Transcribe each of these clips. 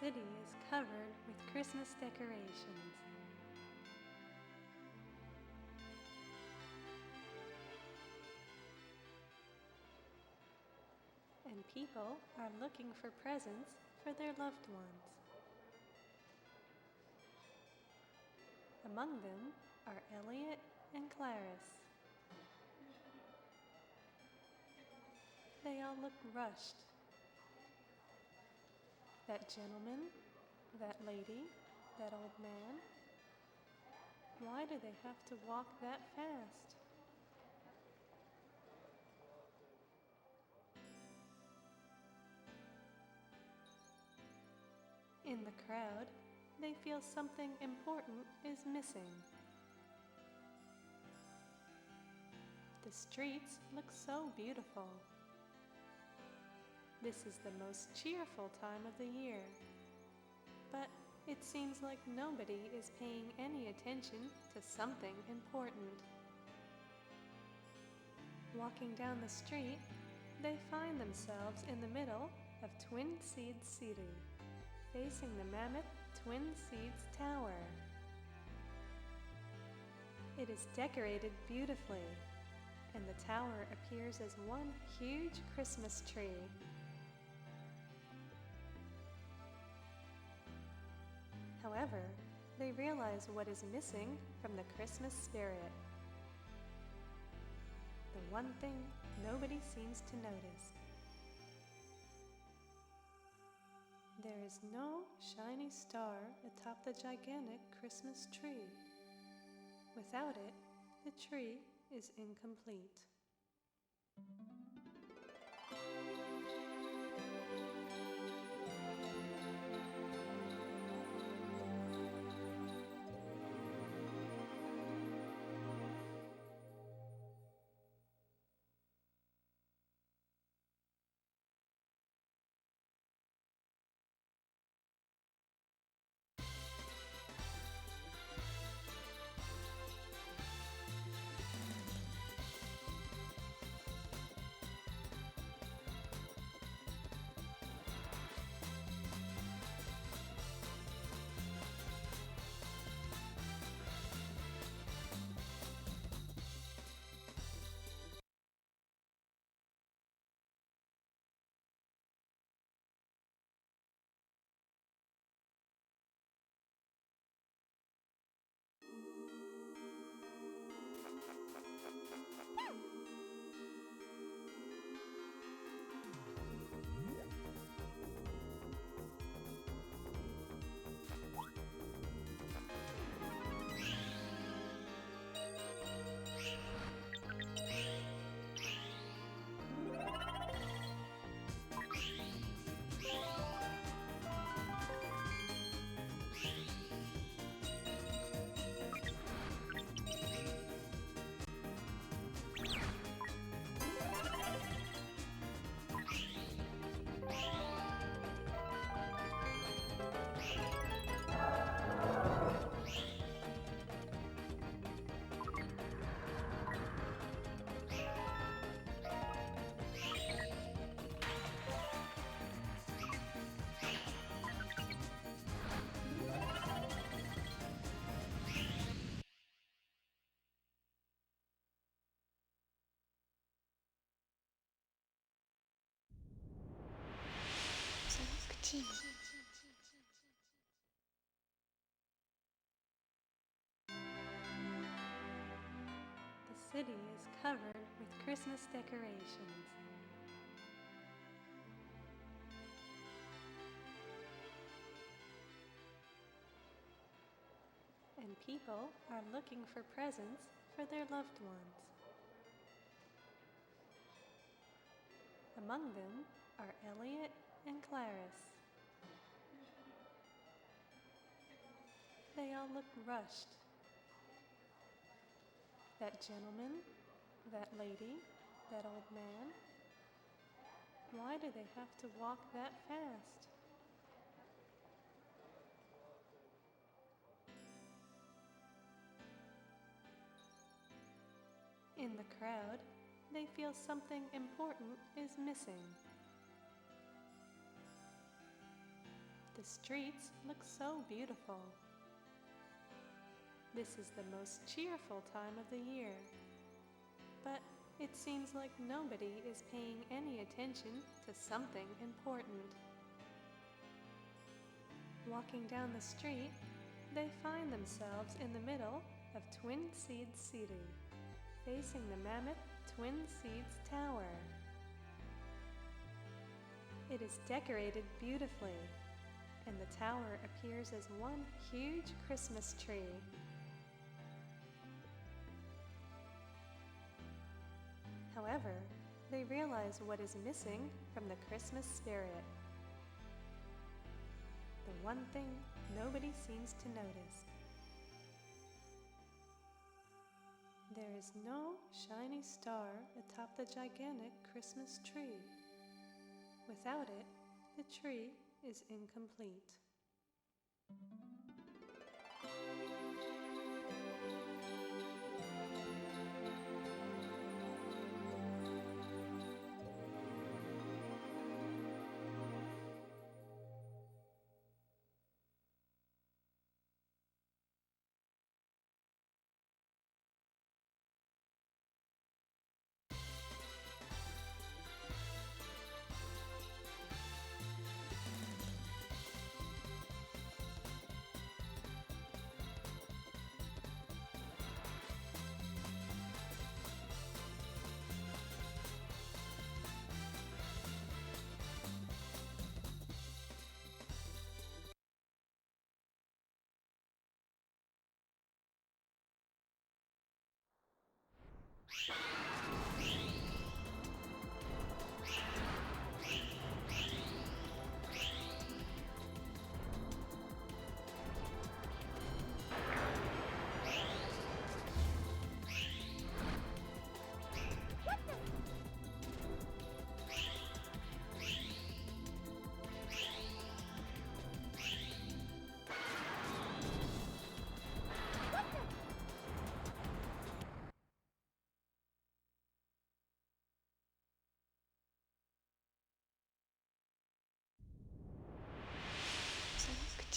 city is covered with Christmas decorations. And people are looking for presents for their loved ones. Among them are Elliot and Clarice. They all look rushed. That gentleman, that lady, that old man. Why do they have to walk that fast? In the crowd, they feel something important is missing. The streets look so beautiful. This is the most cheerful time of the year, but it seems like nobody is paying any attention to something important. Walking down the street, they find themselves in the middle of Twin Seeds City, facing the mammoth Twin Seeds Tower. It is decorated beautifully, and the tower appears as one huge Christmas tree. However, they realize what is missing from the Christmas spirit. The one thing nobody seems to notice. There is no shiny star atop the gigantic Christmas tree. Without it, the tree is incomplete. The city is covered with Christmas decorations. And people are looking for presents for their loved ones. Among them are Elliot and Clarice. They all look rushed. That gentleman, that lady, that old man. Why do they have to walk that fast? In the crowd, they feel something important is missing. The streets look so beautiful. This is the most cheerful time of the year, but it seems like nobody is paying any attention to something important. Walking down the street, they find themselves in the middle of Twin Seeds City, facing the mammoth Twin Seeds Tower. It is decorated beautifully, and the tower appears as one huge Christmas tree. However, they realize what is missing from the Christmas spirit. The one thing nobody seems to notice. There is no shiny star atop the gigantic Christmas tree. Without it, the tree is incomplete.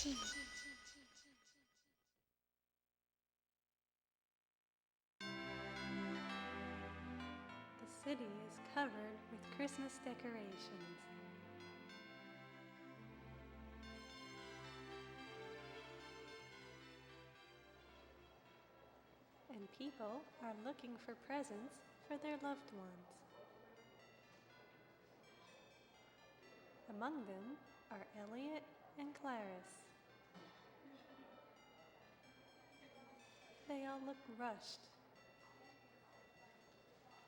The city is covered with Christmas decorations. And people are looking for presents for their loved ones. Among them are Elliot and Clarice. They all look rushed.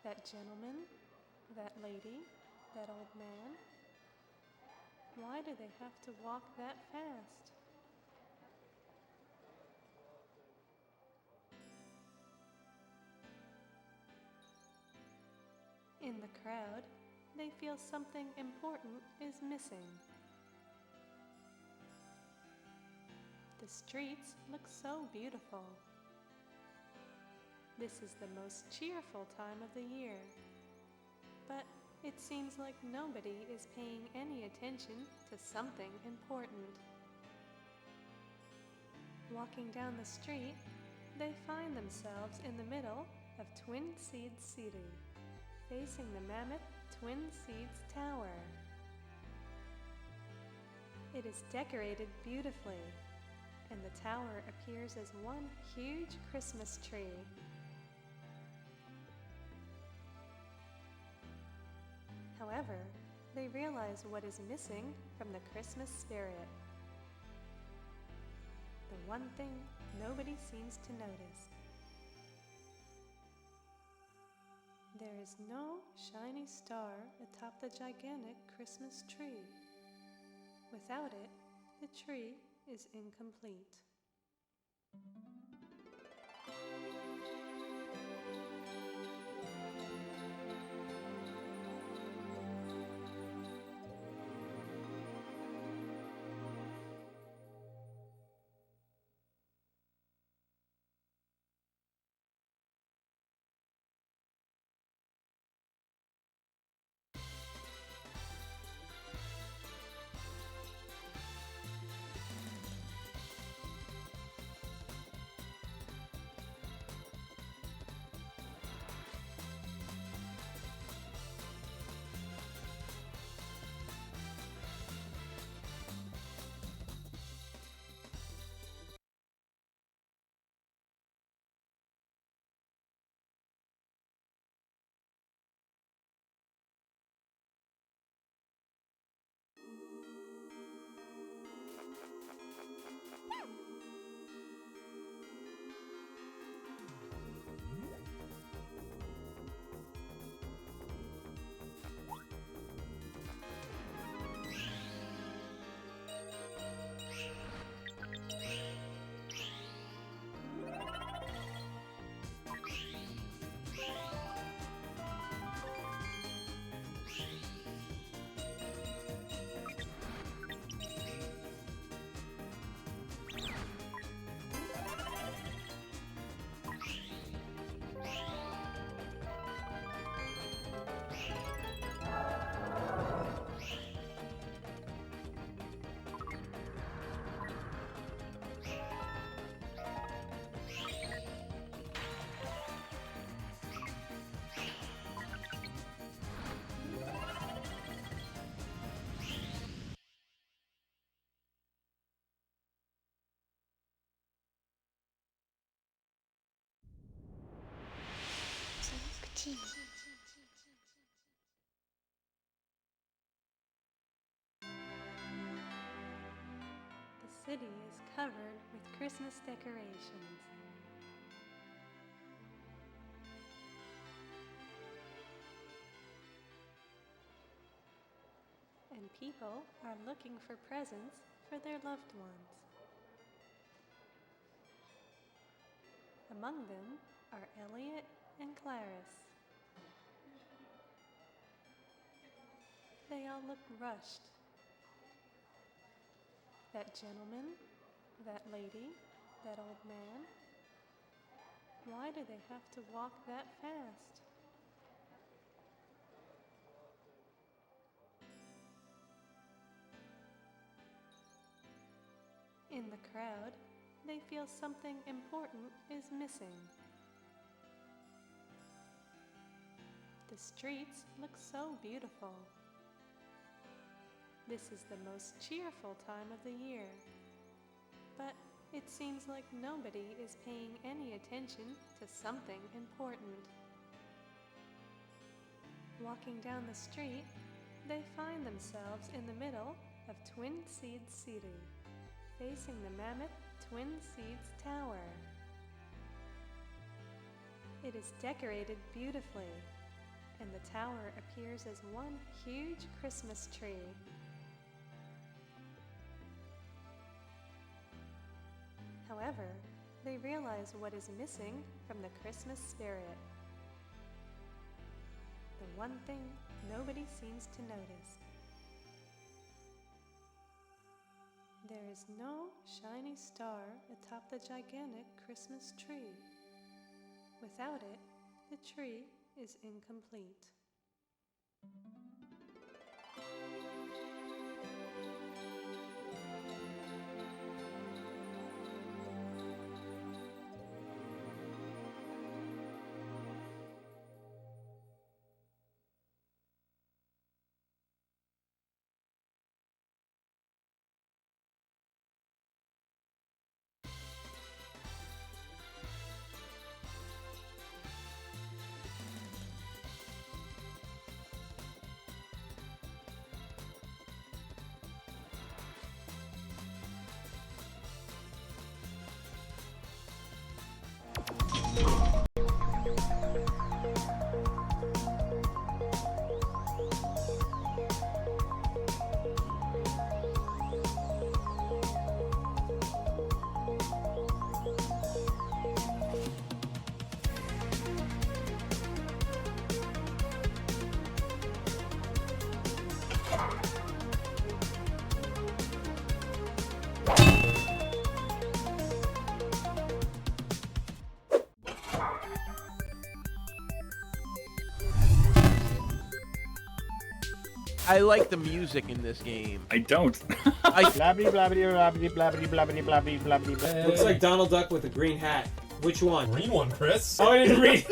That gentleman, that lady, that old man. Why do they have to walk that fast? In the crowd, they feel something important is missing. The streets look so beautiful. This is the most cheerful time of the year, but it seems like nobody is paying any attention to something important. Walking down the street, they find themselves in the middle of Twin Seeds City, facing the mammoth Twin Seeds Tower. It is decorated beautifully, and the tower appears as one huge Christmas tree. However, they realize what is missing from the Christmas spirit. The one thing nobody seems to notice. There is no shiny star atop the gigantic Christmas tree. Without it, the tree is incomplete. city is covered with Christmas decorations. And people are looking for presents for their loved ones. Among them are Elliot and Clarice. They all look rushed. That gentleman, that lady, that old man. Why do they have to walk that fast? In the crowd, they feel something important is missing. The streets look so beautiful. This is the most cheerful time of the year, but it seems like nobody is paying any attention to something important. Walking down the street, they find themselves in the middle of Twin Seeds City, facing the mammoth Twin Seeds Tower. It is decorated beautifully, and the tower appears as one huge Christmas tree. However, they realize what is missing from the Christmas spirit. The one thing nobody seems to notice. There is no shiny star atop the gigantic Christmas tree. Without it, the tree is incomplete. I like the music in this game. I don't. Blabbity blabbity blabbity blabbity blabbity blabbity blabbity blabbity. Looks like Donald Duck with a green hat. Which one? Green one, Chris. Oh, I didn't read.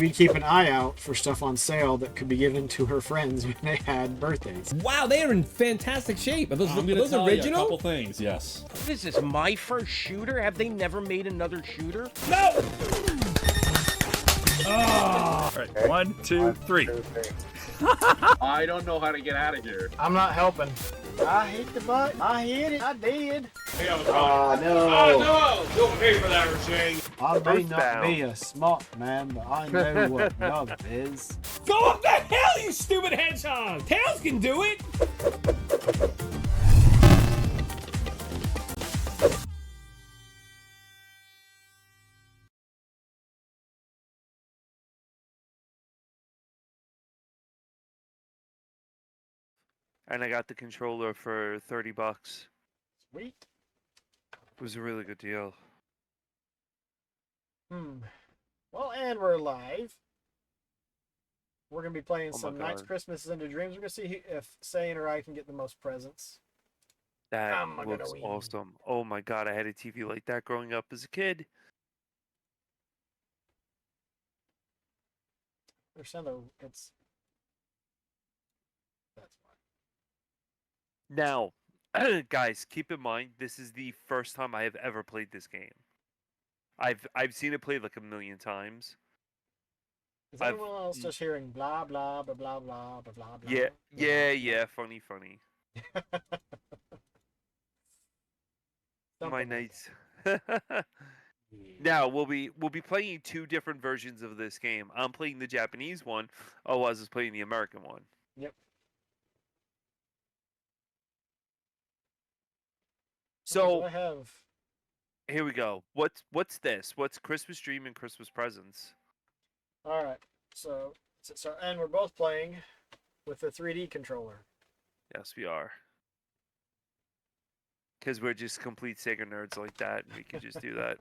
We keep an eye out for stuff on sale that could be given to her friends when they had birthdays. Wow, they are in fantastic shape. Are those, I'm gonna those tell you a original? couple things. Yes. What is this, my first shooter? Have they never made another shooter? No! All right. 1, 2, 3. I don't know how to get out of here. I'm not helping. I hit the button. I hit it. I did. Oh, no. Oh, no! Don't pay for that, Rashane. I may not Earthbound. be a smart man, but I know what love is. Go up the hell, you stupid hedgehog! Tails can do it! And I got the controller for $30. Sweet. It was a really good deal. Well, and we're live. We're going to be playing Oh my some Nights, God. Christmases, Into Dreams. We're going to see if Sayian or I can get the most presents. That I'm gonna looks win. awesome. Oh my god, I had a TV like that growing up as a kid. It's... That's fine. Now, guys, keep in mind this is the first time I have ever played this game. I've seen it played like a million times. Is anyone else just hearing blah, blah, blah, blah, blah, blah, blah, blah? Yeah, funny. My Something like nights. Now we'll be playing two different versions of this game. I'm playing the Japanese one. Owaz is playing the American one. Yep. So I have. here we go. What's this? What's Christmas Dream and Christmas Presents? All right. So and we're both playing with the 3D controller. Yes, we are. Because we're just complete Sega nerds like that, and we can just do that.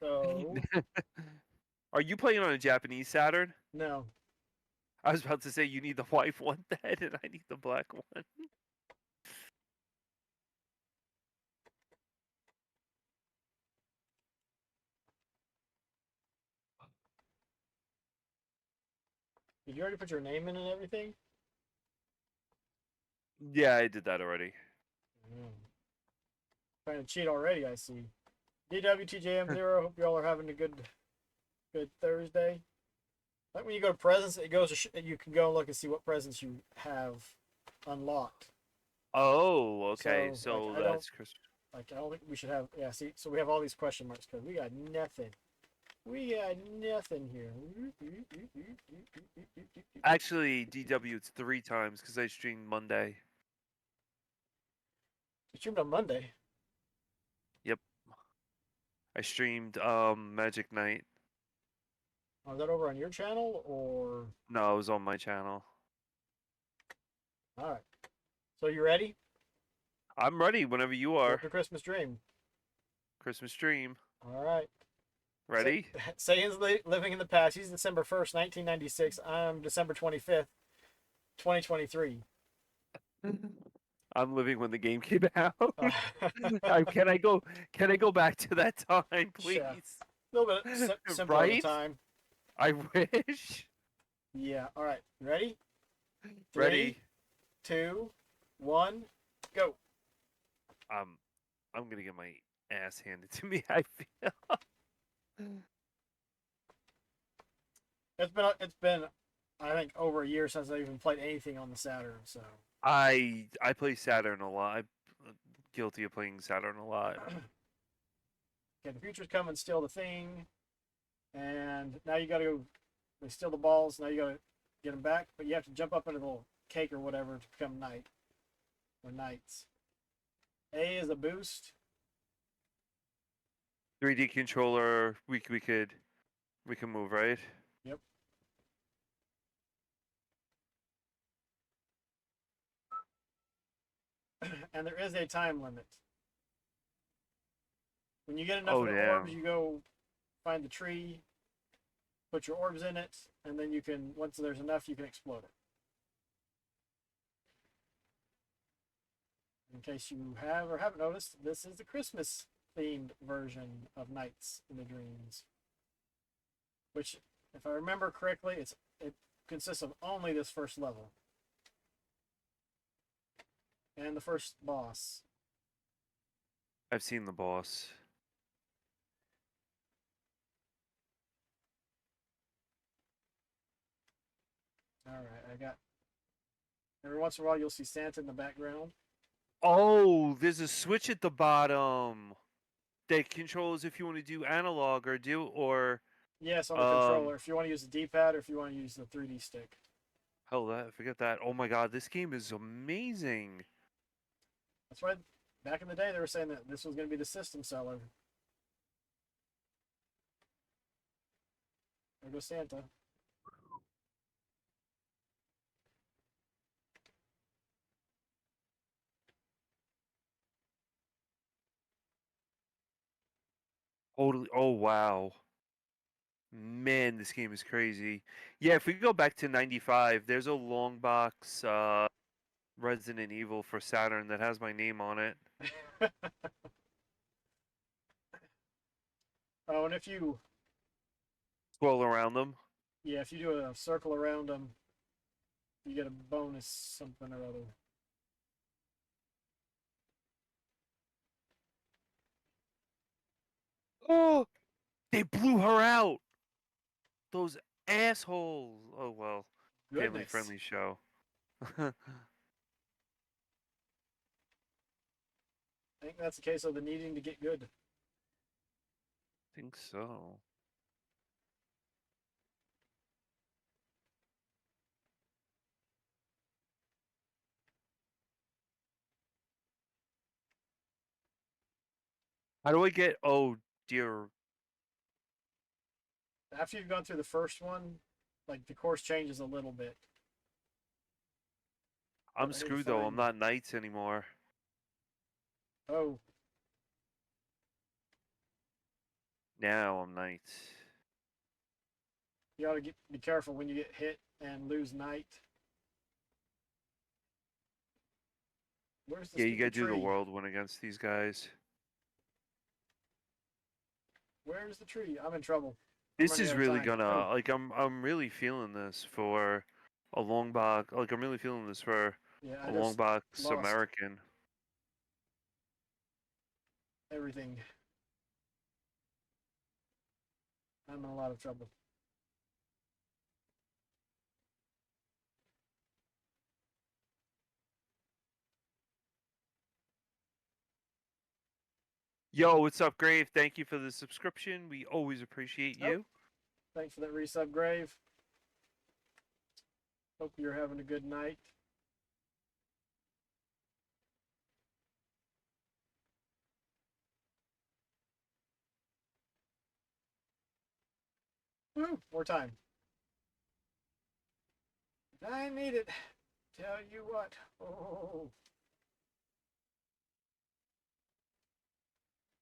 So Are you playing on a Japanese Saturn? no. I was about to say you need the white one then, and I need the black one. Did you already put your name in and everything? Yeah, I did that already. Trying to cheat already, I see. DWTJM0, hope you all are having a good Thursday. Like when you go to presents, it goes to you can go and look and see what presents you have unlocked. Oh, okay. So, So like, I don't- that's Christmas. Like I don't think we should have. Yeah, see, so we have all these question marks because we got nothing. We got nothing here. Actually, DW, it's 3 times because I streamed Monday. You streamed on Monday. I streamed Magic Night. Oh, is that over on your channel or? No, it was on my channel. All right. So you ready? I'm ready whenever you are. What's your Christmas dream? Christmas stream. All right. Ready? Sayian's living in the past. He's December 1st, 1996. I'm December 25th, 2023. I'm living when the game came out. Uh, Can I go? Can I go back to that time, please? Sure. A little bit simpler at the Right? time. I wish. Yeah. All right. Ready? Ready? 3, 2, 1, go. I'm gonna get my ass handed to me. I feel. It's been I think over a year since I even played anything on the Saturn. So I play Saturn a lot. I'm guilty of playing Saturn a lot. okay, the future's come and steal the thing, and now you got to go. They steal the balls. Now you got to get them back, but you have to jump up into the little cake or whatever to become knight or knights. A is a boost. 3D controller. We can move, right? Yep. And there is a time limit. When you get enough Oh, of the damn. orbs, you go find the tree, put your orbs in it, and then you can, once there's enough, you can explode it. In case you have or haven't noticed, this is the Christmas themed version of Nights in the Dreams. Which, if I remember correctly, it consists of only this first level. And the first boss. I've seen the boss. Alright, I got. Every once in a while, you'll see Santa in the background. Oh, there's a switch at the bottom that controls if you want to do analog or Yes, on the controller. If you want to use the D-pad or if you want to use the 3D stick. hell that forget that. Oh my god, this game is amazing. That's why back in the day they were saying that this was going to be the system seller. There goes Santa. Totally. Oh wow. Man, this game is crazy. Yeah, if we go back to 95, there's a long box Resident Evil for Saturn that has my name on it. Oh, and if you, Scroll around them. yeah, if you do a circle around them, you get a bonus something or other. Oh, they blew her out. Those assholes. Oh well. Family Goodness. friendly show. I think that's a case of the needing to get good. Think so. How do I get? Oh dear. After you've gone through the first one, like the course changes a little bit. I'm I need to screwed though. I'm find- not knights anymore. Oh, Now I'm knights. you gotta be careful when you get hit and lose knight. Where's the Yeah, you gotta stupid do the tree? world one against these guys. Where's the tree? I'm in trouble. I'm This running is out of really time. gonna Oh, like I'm really feeling this for a long box. Like I'm really feeling this for yeah, a I long just box lost American. everything. I'm in a lot of trouble. Yo, what's up, Grave? Thank you for the subscription. We always appreciate Oh, you. thanks for that resub, Grave. Hope you're having a good night. Woo, more time. I need it. Tell you what. Oh,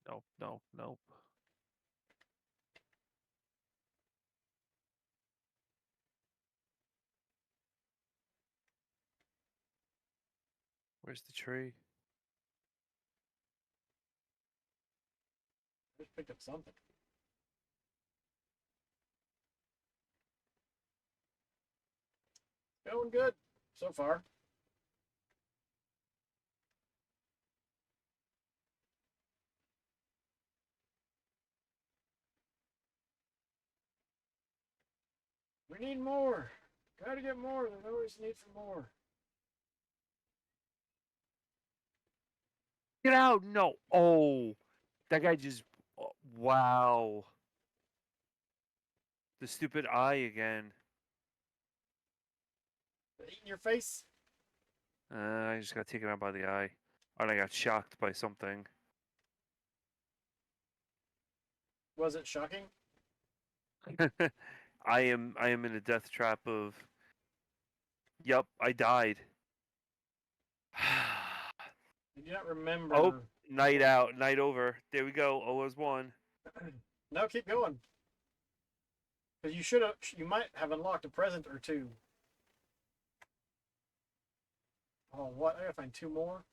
Nope, nope, nope. Where's the tree? I just picked up something. Going good so far. We need more. Gotta get more. There's always need for more. Get out! No. Oh, that guy just. Wow. The stupid eye again. Eat in your face. I just got taken out by the eye. And I got shocked by something. Was it shocking? I am in a death trap of. Yup, I died. I do not remember. Oh, night out, night over. There we go. OS one. No, keep going. Because you should have. You might have unlocked a present or two. Oh, what? I gotta find two more.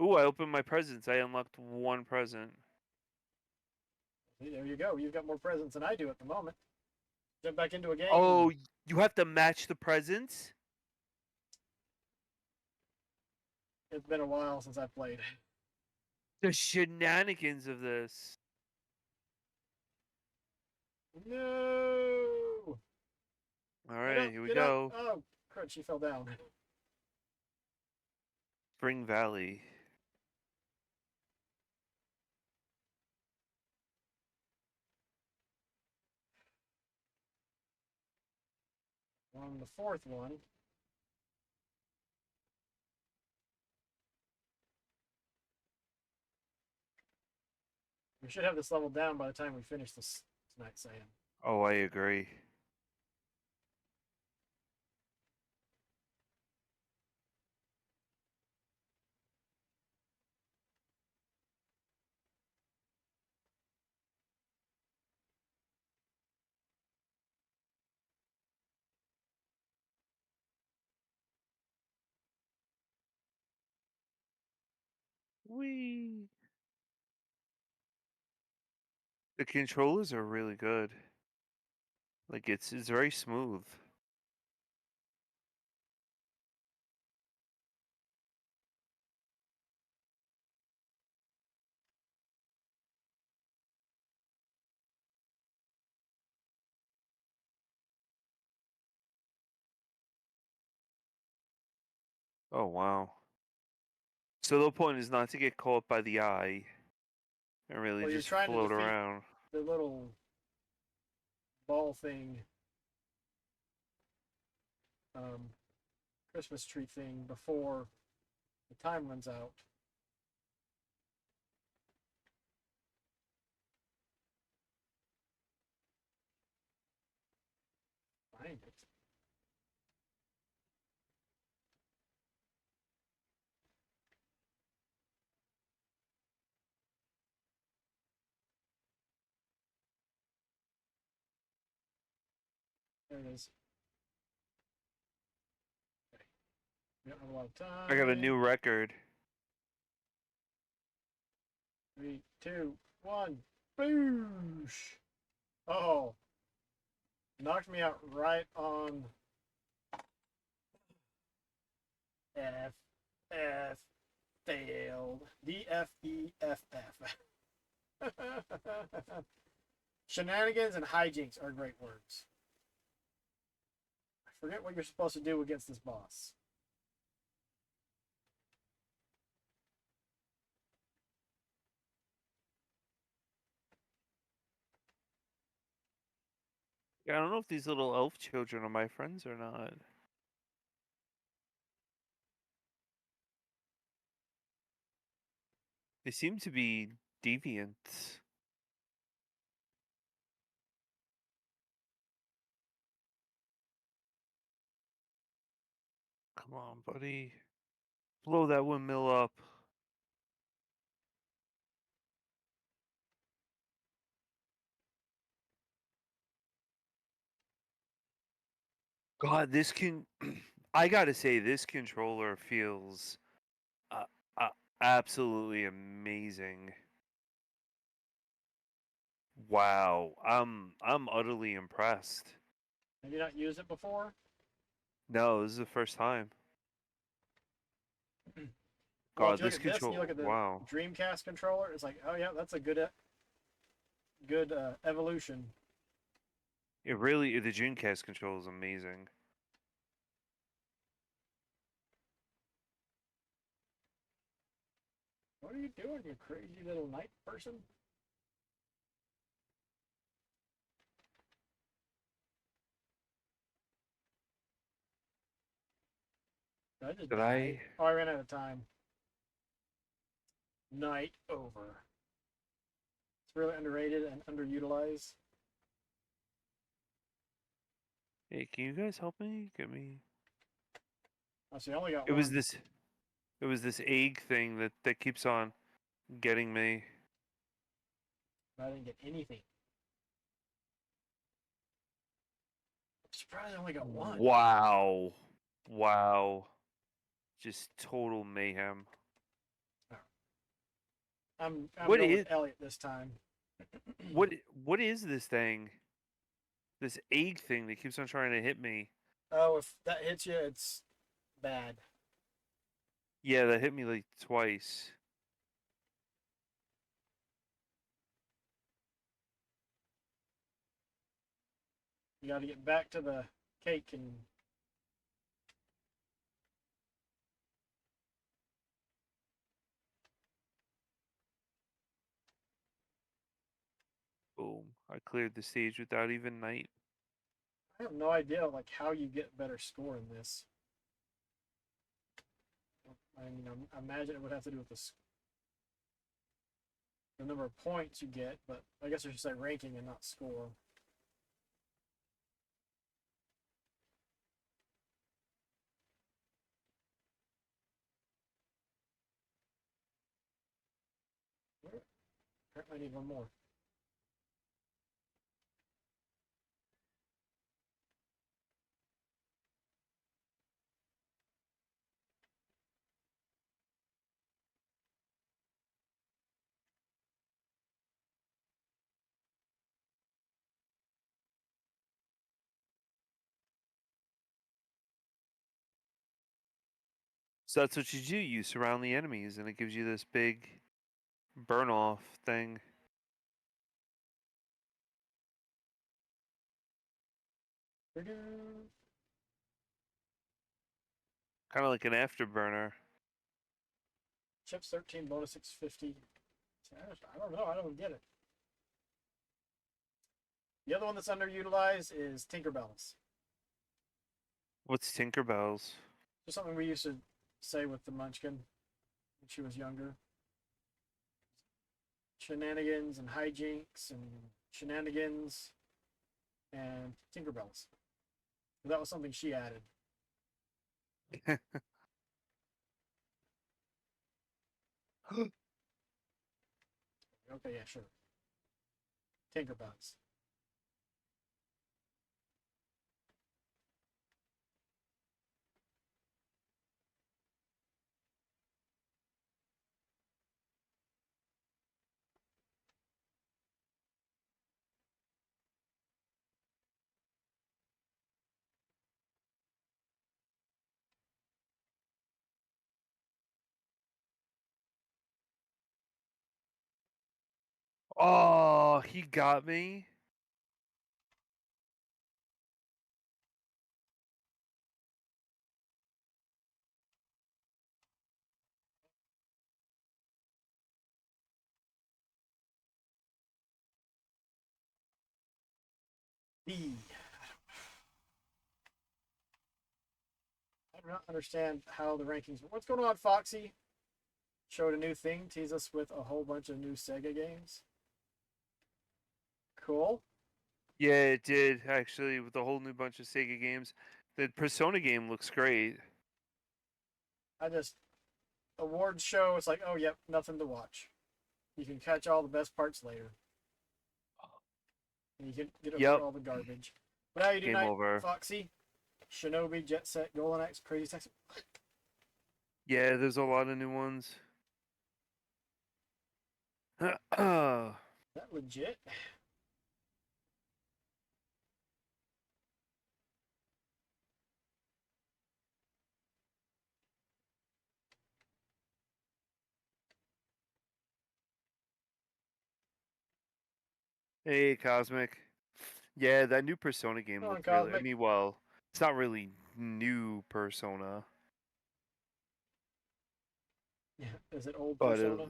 Ooh, I opened my presents. I unlocked one present. See, there you go. You've got more presents than I do at the moment. Jump back into a game. Oh, you have to match the presents? It's been a while since I played. The shenanigans of this. No. All Get right, up, here we get up. go. Oh, crud! She fell down. Spring Valley. On the fourth one. We should have this level down by the time we finish this tonight, Sayian. Oh, I agree. Wee. The controllers are really good. Like it's very smooth. Oh wow. So the point is not to get caught by the eye and really Well, you're just trying to float defeat around. the little ball thing, Christmas tree thing before the time runs out. Find it. There it is. Okay. We don't have a lot of time. I got a new record. 3, 2, 1. Boosh! Oh. Knocked me out right on F. Failed. DFEFF. Shenanigans and hijinks are great words. I forget what you're supposed to do against this boss. Yeah, I don't know if these little elf children are my friends or not. They seem to be deviant. Come on, buddy. Blow that windmill up. God, this can. I gotta say, this controller feels uh, uh, absolutely amazing. Wow, I'm utterly impressed. Have you not used it before? No, this is the first time. Well, God, if you look this at this and you control. look at the Wow. Dreamcast controller, it's like, oh yeah, that's a good evolution. It really, the Dreamcast control is amazing. What are you doing, you crazy little night person? Did I just Did die? I? Oh, I ran out of time. Night over. It's really underrated and underutilized. Hey, can you guys help me? Get me. Oh, see, I only got It was one. this. It was this egg thing that keeps on getting me. But I didn't get anything. I'm surprised I only got one. Wow. Wow. Just total mayhem. I'm What going with is Elliot this time. what is this thing? This egg thing that keeps on trying to hit me. Oh, if that hits you, it's bad. Yeah, that hit me like twice. You got to get back to the cake and Boom. I cleared the stage without even night. I have no idea like how you get better score in this. I mean, I imagine it would have to do with the number of points you get, but I guess I should say ranking and not score. Apparently I need one more. So that's what you do. You surround the enemies, and it gives you this big burn off thing. Kind of like an afterburner. Chips 13, bonus 650. I don't know. I don't get it. The other one that's underutilized is Tinkerbells. What's Tinkerbells? Just something we used to say with the Munchkin when she was younger. Shenanigans and hijinks and shenanigans and Tinkerbells. That was something she added. Okay, yeah, sure. Tinkerbells. Oh, he got me. B. I do not understand how the rankings. What's going on, Foxy? Showed a new thing, tease us with a whole bunch of new Sega games. Cool. Yeah, it did actually with a whole new bunch of Sega games. The Persona game looks great. I just awards show. It's like, oh yep, nothing to watch. You can catch all the best parts later, and you can get over Yep. all the garbage. But how you do, Game night, over. Foxy? Shinobi, Jet Set, Golden Axe, Crazy Taxi. Yeah, there's a lot of new ones. Is that legit? Hey, Cosmic. Yeah, that new Persona game Come on, looked really. I Cosmic. mean, well, it's not really new Persona, Yeah, is it old but Persona?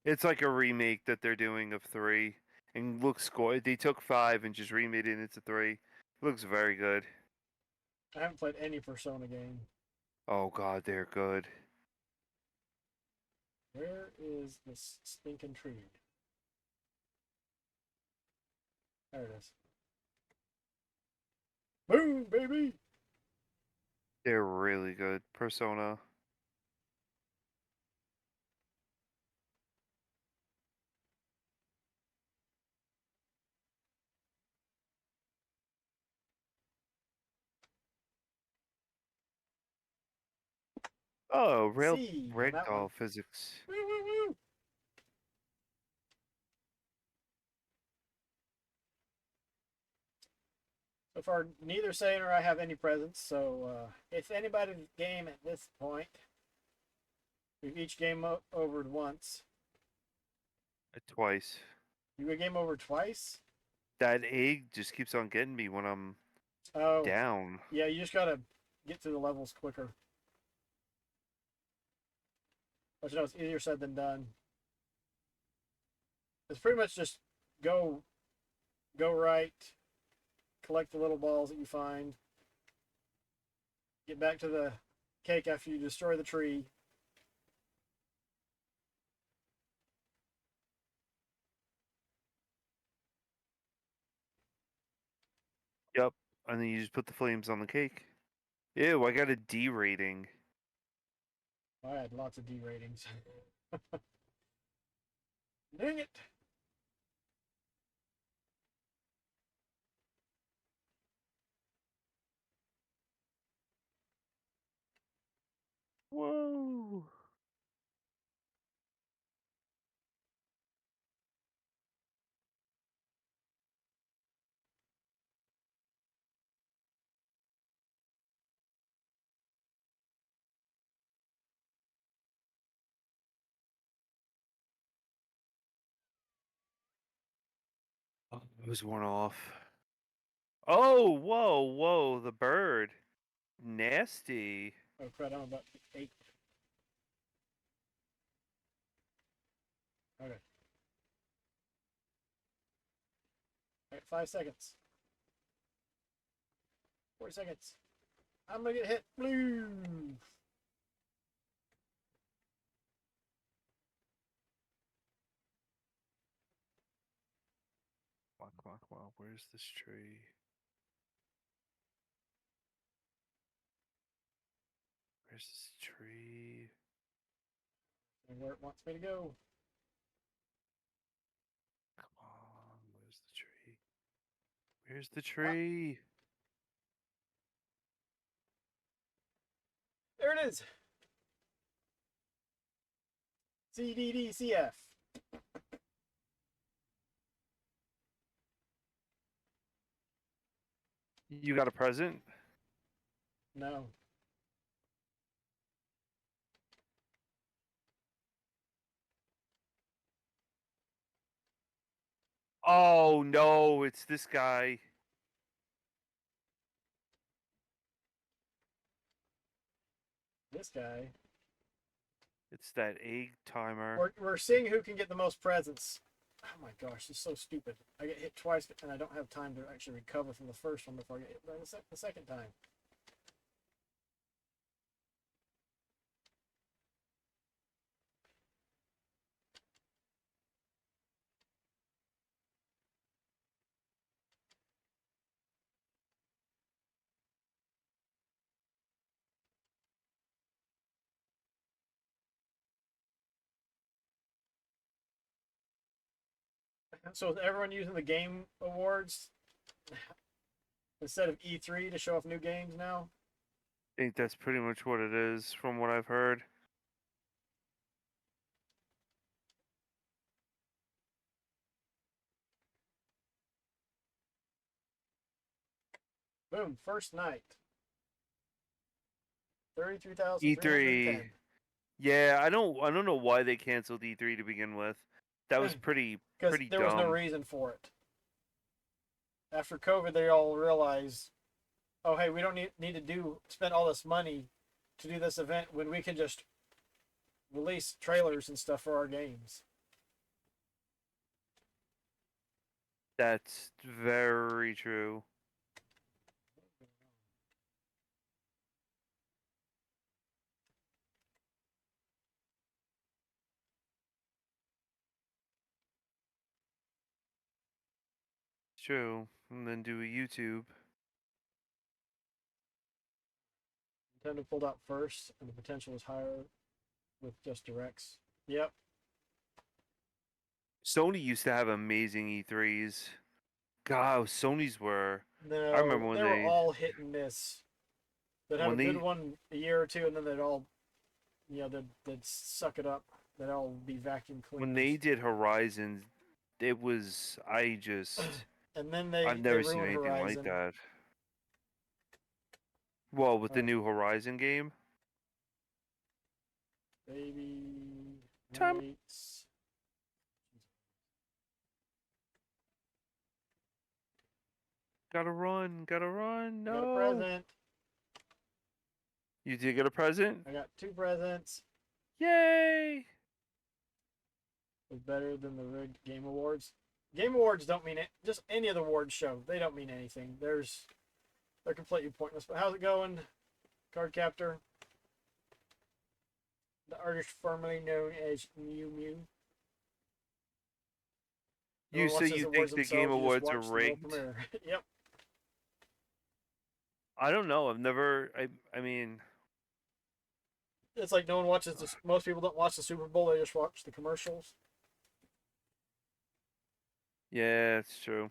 it's like a remake that they're doing of 3, and looks good. They took 5 and just remade it into 3. It looks very good. I haven't played any Persona game. Oh God, they're good. Where is this stinking tree? There it is. Boom, baby! They're really good. Persona. Oh, real C on that one. ragdoll physics. Woo, woo, woo. So far, neither Sayian or I have any presents, so if anybody's game at this point, we've each game overed once. Twice. You would game over twice? That egg just keeps on getting me when I'm Oh, down. yeah, you just gotta get through the levels quicker. But you know, it's easier said than done. It's pretty much just go right, collect the little balls that you find, get back to the cake after you destroy the tree. Yep. And then you just put the flames on the cake. Ew, I got a D rating. I had lots of D ratings. Dang it! Whoa. It was one off. Oh, whoa, whoa, the bird. Nasty. Oh crap! I'm about to be 8. 5 seconds. 40 seconds. I'm gonna get hit. Blue. Come on. Where's this tree? Where's this tree? And where it wants me to go. Come on. Where's the tree? Where's the tree? There it is. CDDCF. You got a present? No. Oh no, it's this guy. This guy. It's that egg timer. We're seeing who can get the most presents. Oh my gosh, this is so stupid. I get hit twice and I don't have time to actually recover from the first one before I get hit by the second time. So is everyone using the game awards instead of E3 to show off new games now? I think that's pretty much what it is from what I've heard. Boom, first night. 33,310. E3. Yeah, I don't know why they canceled E3 to begin with. That was pretty Because there was no dumb. reason for it. After COVID, they all realized, oh hey, we don't need to spend all this money to do this event when we can just release trailers and stuff for our games. That's very true. It's true. And then do a YouTube. Nintendo pulled out first, and the potential was higher with just directs. Yep. Sony used to have amazing E3s. God, Sony's were. No, I remember when they were they all hit and miss. They'd have when a good they one a year or two, and then they'd all, they'd suck it up. They'd all be vacuum cleaners. when they did Horizon, it was I just and then I've they never seen ruined anything Horizon. like that. Well, with the Oh. new Horizon game, Baby Tom. nights. Gotta run, no. Got a present. You did get a present? I got 2 presents. Yay! Was better than the rigged Game Awards. Game Awards don't mean it. Just any of the awards show. They don't mean anything. They're completely pointless. But how's it going, Card Captor? The artist formerly known as Mew Mew. No You one say watches you awards think the Game themselves, you just Awards are watch the world rigged? premiere. Yep. I don't know. I've never. I mean, It's like no one watches this. Most people don't watch the Super Bowl. They just watch the commercials. yeah, it's true.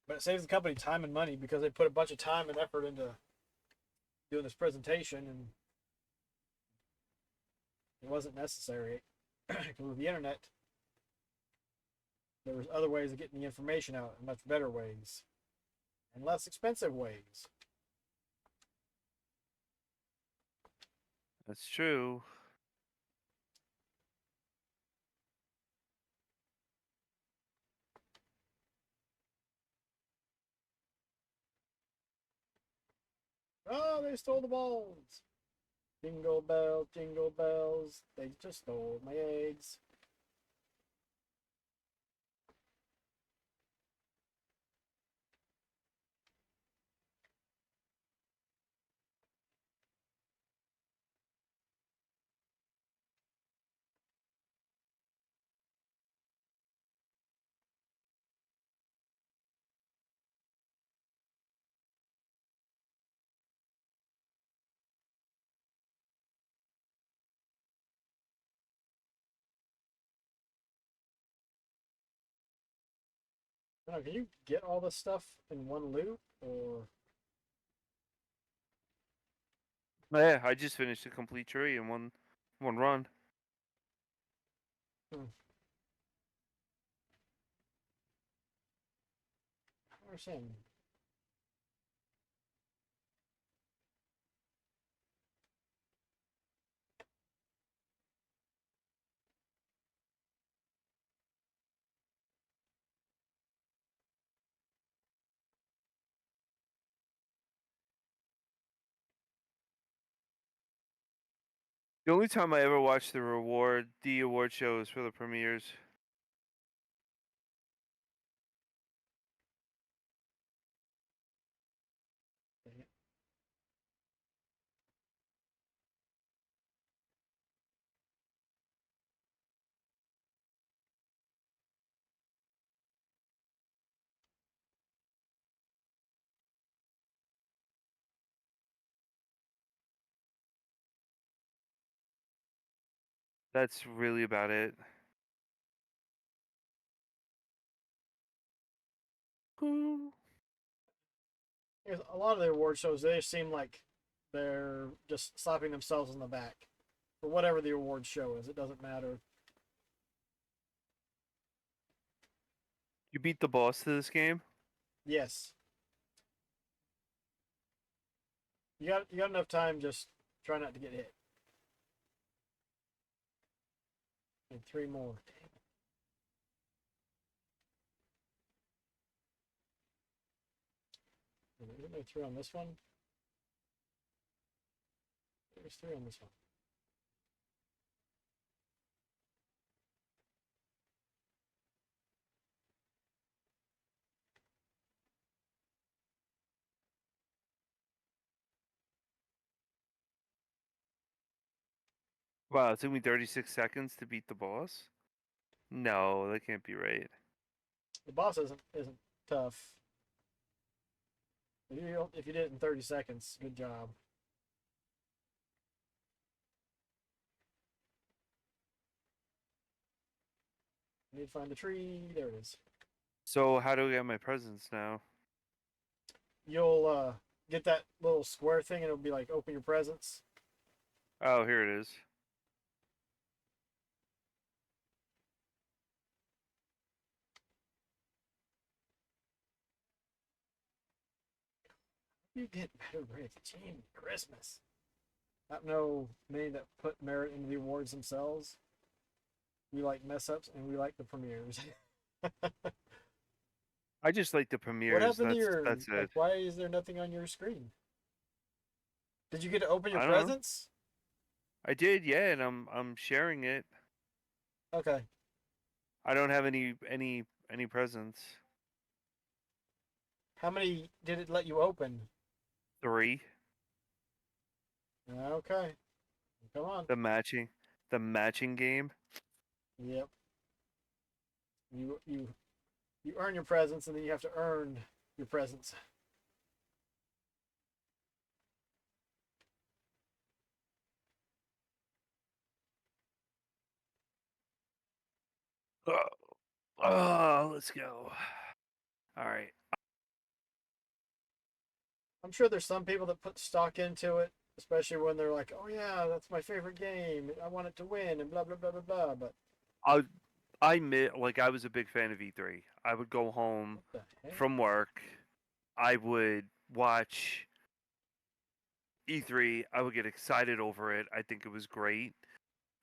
But it saves the company time and money because they put a bunch of time and effort into doing this presentation, and it wasn't necessary. Because with the internet, there was other ways of getting the information out, and much better ways, and less expensive ways. That's true. Oh, they stole the balls. jingle bells, they just stole my eggs. Now, can you get all this stuff in one loop, or Yeah, I just finished a complete tree in one run. I don't understand? The only time I ever watched the award show is for the premieres. Dang it. That's really about it. Cool. Because a lot of the award shows, they seem like they're just slapping themselves in the back for whatever the award show is. It doesn't matter. You beat the boss to this game? Yes, you got enough time. Just try not to get hit. And three more. Isn't there three on this one? There's three on this one. Wow, it took me 36 seconds to beat the boss? No, that can't be right. The boss isn't tough. If you did it in 30 seconds, good job. I need to find the tree. There it is. So how do I get my presents now? You'll get that little square thing, and it'll be like open your presents. Oh, here it is. You get better grades. Gee, Christmas. I don't know many that put merit into the awards themselves. We like mess ups, and we like the premieres. I just like the What premieres. happened to your? That's Like, it. why is there nothing on your screen? Did you get to open your I don't know. presents? I did, yeah, and I'm sharing it. Okay. I don't have any presents. How many did it let you open? 3. Okay. Come on. The matching game. Yep. You earn your presents, and then you have to earn your presents. Let's go. All right. I'm sure there's some people that put stock into it, especially when they're like, "Oh yeah, that's my favorite game. I want it to win," and blah blah blah blah blah. But I admit, like, I was a big fan of E3. I would go home what the heck? from work. I would watch E3. I would get excited over it. I think it was great.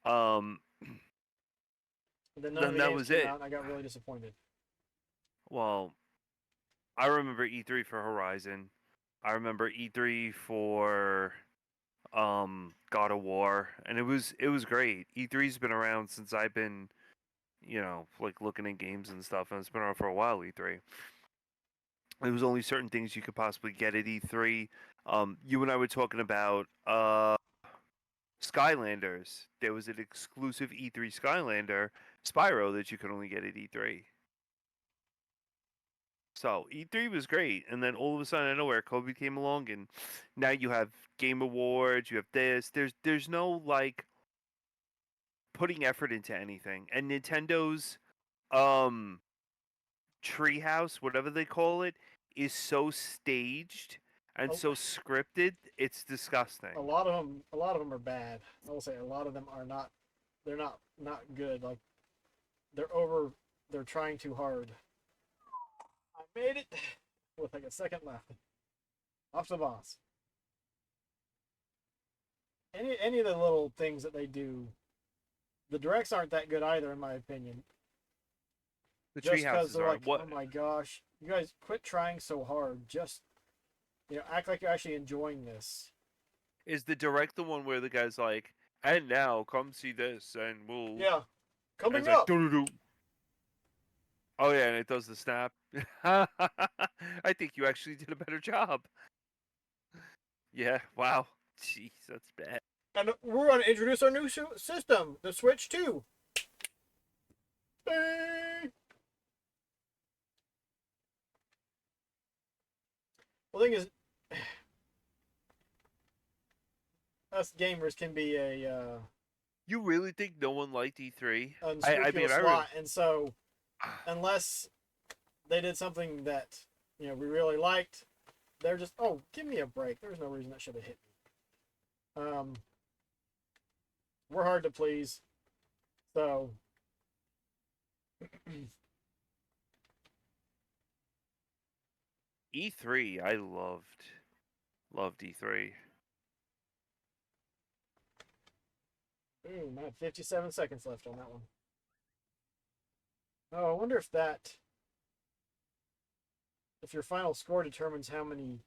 Um, And then none of then the that games was came it. out, and I got really disappointed. Well, I remember E3 for Horizon. I remember E3 for God of War, and it was great. E3's been around since I've been, like looking at games and stuff, and it's been around for a while. E3. There was only certain things you could possibly get at E3. You and I were talking about Skylanders. There was an exclusive E3 Skylander, Spyro, that you could only get at E3. So E3 was great, and then all of a sudden, out of nowhere, Kobe came along, and now you have Game Awards, you have this. There's no like putting effort into anything, and Nintendo's treehouse, whatever they call it, is so staged and Oh. so scripted. It's disgusting. A lot of them are bad. I will say a lot of them are not. They're not good. Like they're trying too hard. I made it with like a second left. Off to the boss. Any of the little things that they do, the directs aren't that good either, in my opinion. The Just because treehouses they're are like, what? oh my gosh, you guys quit trying so hard. Just act like you're actually enjoying this. Is the direct the one where the guy's like, and now come see this, and we'll Yeah, and coming it's like, up. doo-doo-doo. Oh yeah, and it does the snap. I think you actually did a better job. Yeah, wow. Jeez, that's bad. And we're going to introduce our new system, the Switch 2. Bang! Well, the thing is, us gamers can be a You really think no one liked E3? unscrupulous I lot, and so unless they did something that we really liked, they're just, oh, give me a break. There's no reason that should have hit me. We're hard to please, so E3, I loved E3. I had 57 seconds left on that one. Oh, I wonder if your final score determines how many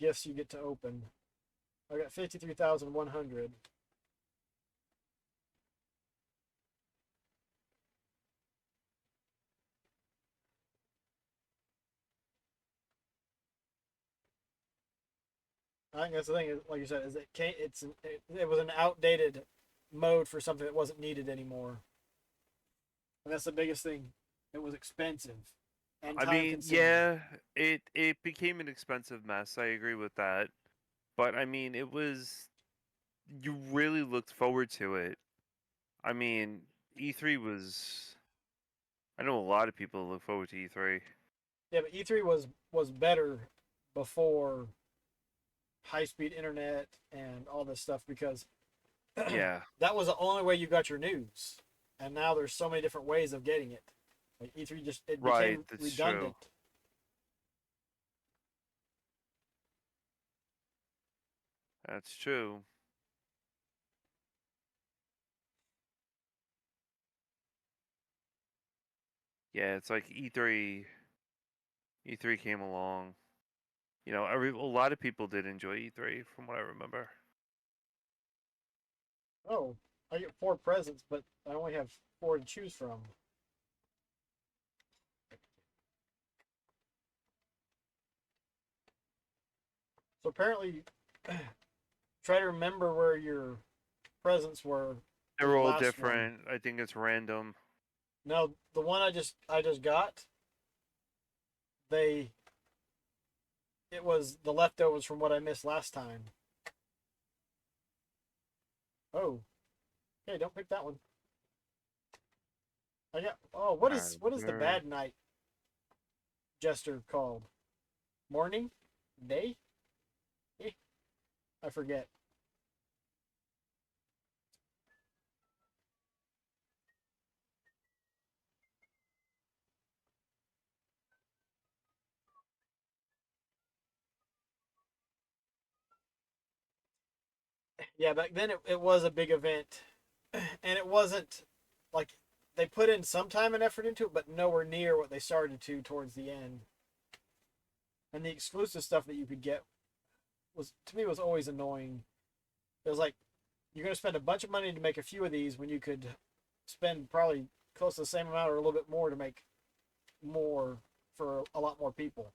gifts you get to open. I got 53,100. I think that's the thing, like you said, is it was an outdated mode for something that wasn't needed anymore. And that's the biggest thing. It was expensive. And I mean, time-consuming. yeah, it became an expensive mess. I agree with that. But I mean, you really looked forward to it. I mean, E3 was, I know a lot of people look forward to E3. Yeah, but E3 was better before high-speed internet and all this stuff, because Yeah, that was the only way you got your news. And now there's so many different ways of getting it. Like E3 it right, became that's redundant. true. That's true. Yeah, it's like E3 came along. A lot of people did enjoy E3 from what I remember. Oh, I get 4 presents, but I only have 4 to choose from. So apparently, try to remember where your presents were. They're the all last one. different. I think it's random. No, the one I just got, it was the leftovers from what I missed last time. Oh, hey, don't pick that one. What is the bad night jester called? Morning? Day? I forget. Yeah, back then it was a big event, and it wasn't like they put in some time and effort into it, but nowhere near what they started to towards the end. And the exclusive stuff that you could get was always annoying. It was like you're going to spend a bunch of money to make a few of these when you could spend probably close to the same amount or a little bit more to make more for a lot more people.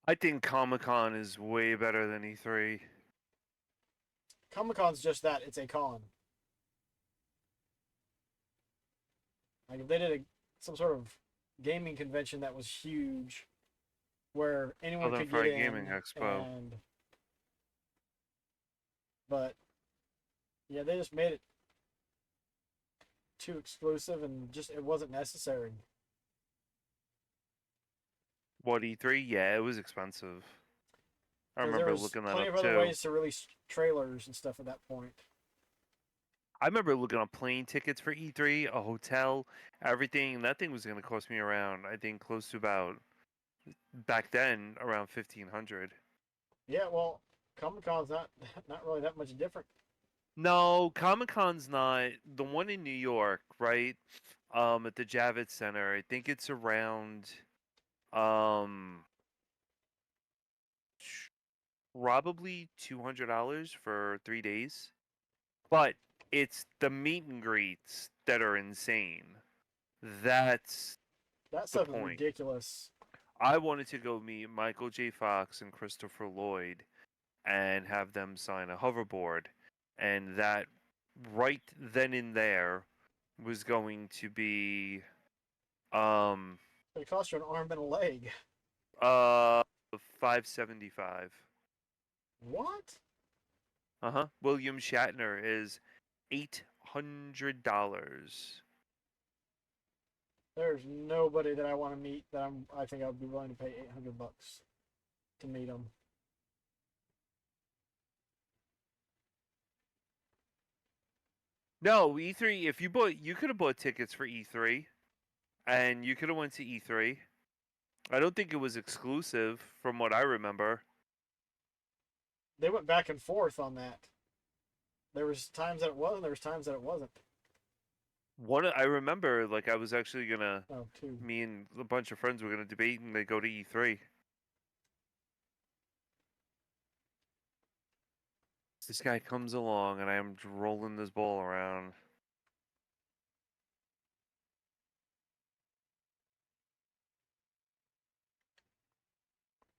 I think Comic-Con is way better than E3. Comic-Con's just that, it's a con. Like if they did some sort of gaming convention that was huge, where anyone Southern could Fried get Gaming in, Expo. but yeah, they just made it too exclusive and just it wasn't necessary. What, E3? Yeah, it was expensive. I 'Cause there remember was looking that plenty up of other too. ways to release trailers and stuff at that point. I remember looking up plane tickets for E3, a hotel, everything. And that thing was going to cost me around, I think, close to about, back then, around 1,500. Yeah, well, Comic Con's not really that much different. No, Comic Con's not. The one in New York, right? At the Javits Center. I think it's around, um, probably $200 for 3 days. But it's the meet and greets that are insane. That's That the stuff is point. ridiculous. I wanted to go meet Michael J. Fox and Christopher Lloyd and have them sign a hoverboard. And that right then and there was going to be It costs you an arm and a leg. uh $575. What? Uh-huh. William Shatner is $800. There's nobody that I want to meet that I think I would be willing to pay $800 to meet them. No, E3, if you could have bought tickets for E3 and you could have went to E3. I don't think it was exclusive from what I remember. They went back and forth on that. There was times that it was, and there was times that it wasn't. I remember, like, I was actually gonna, Oh, two. me and a bunch of friends were gonna debate and they go to E3. This guy comes along and I am rolling this ball around.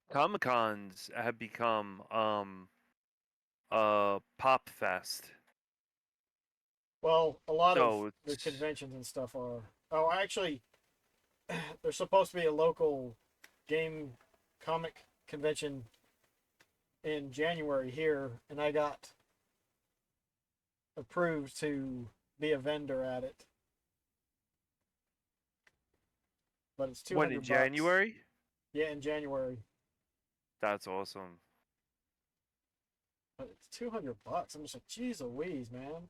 Comic Cons have become pop fest. Well, a lot of So the it's conventions and stuff are. Oh, actually, there's supposed to be a local game comic convention in January here, and I got approved to be a vendor at it. But it's $200. when in January? Yeah, in January. That's awesome. But it's $200. I'm just like, geez Louise, man.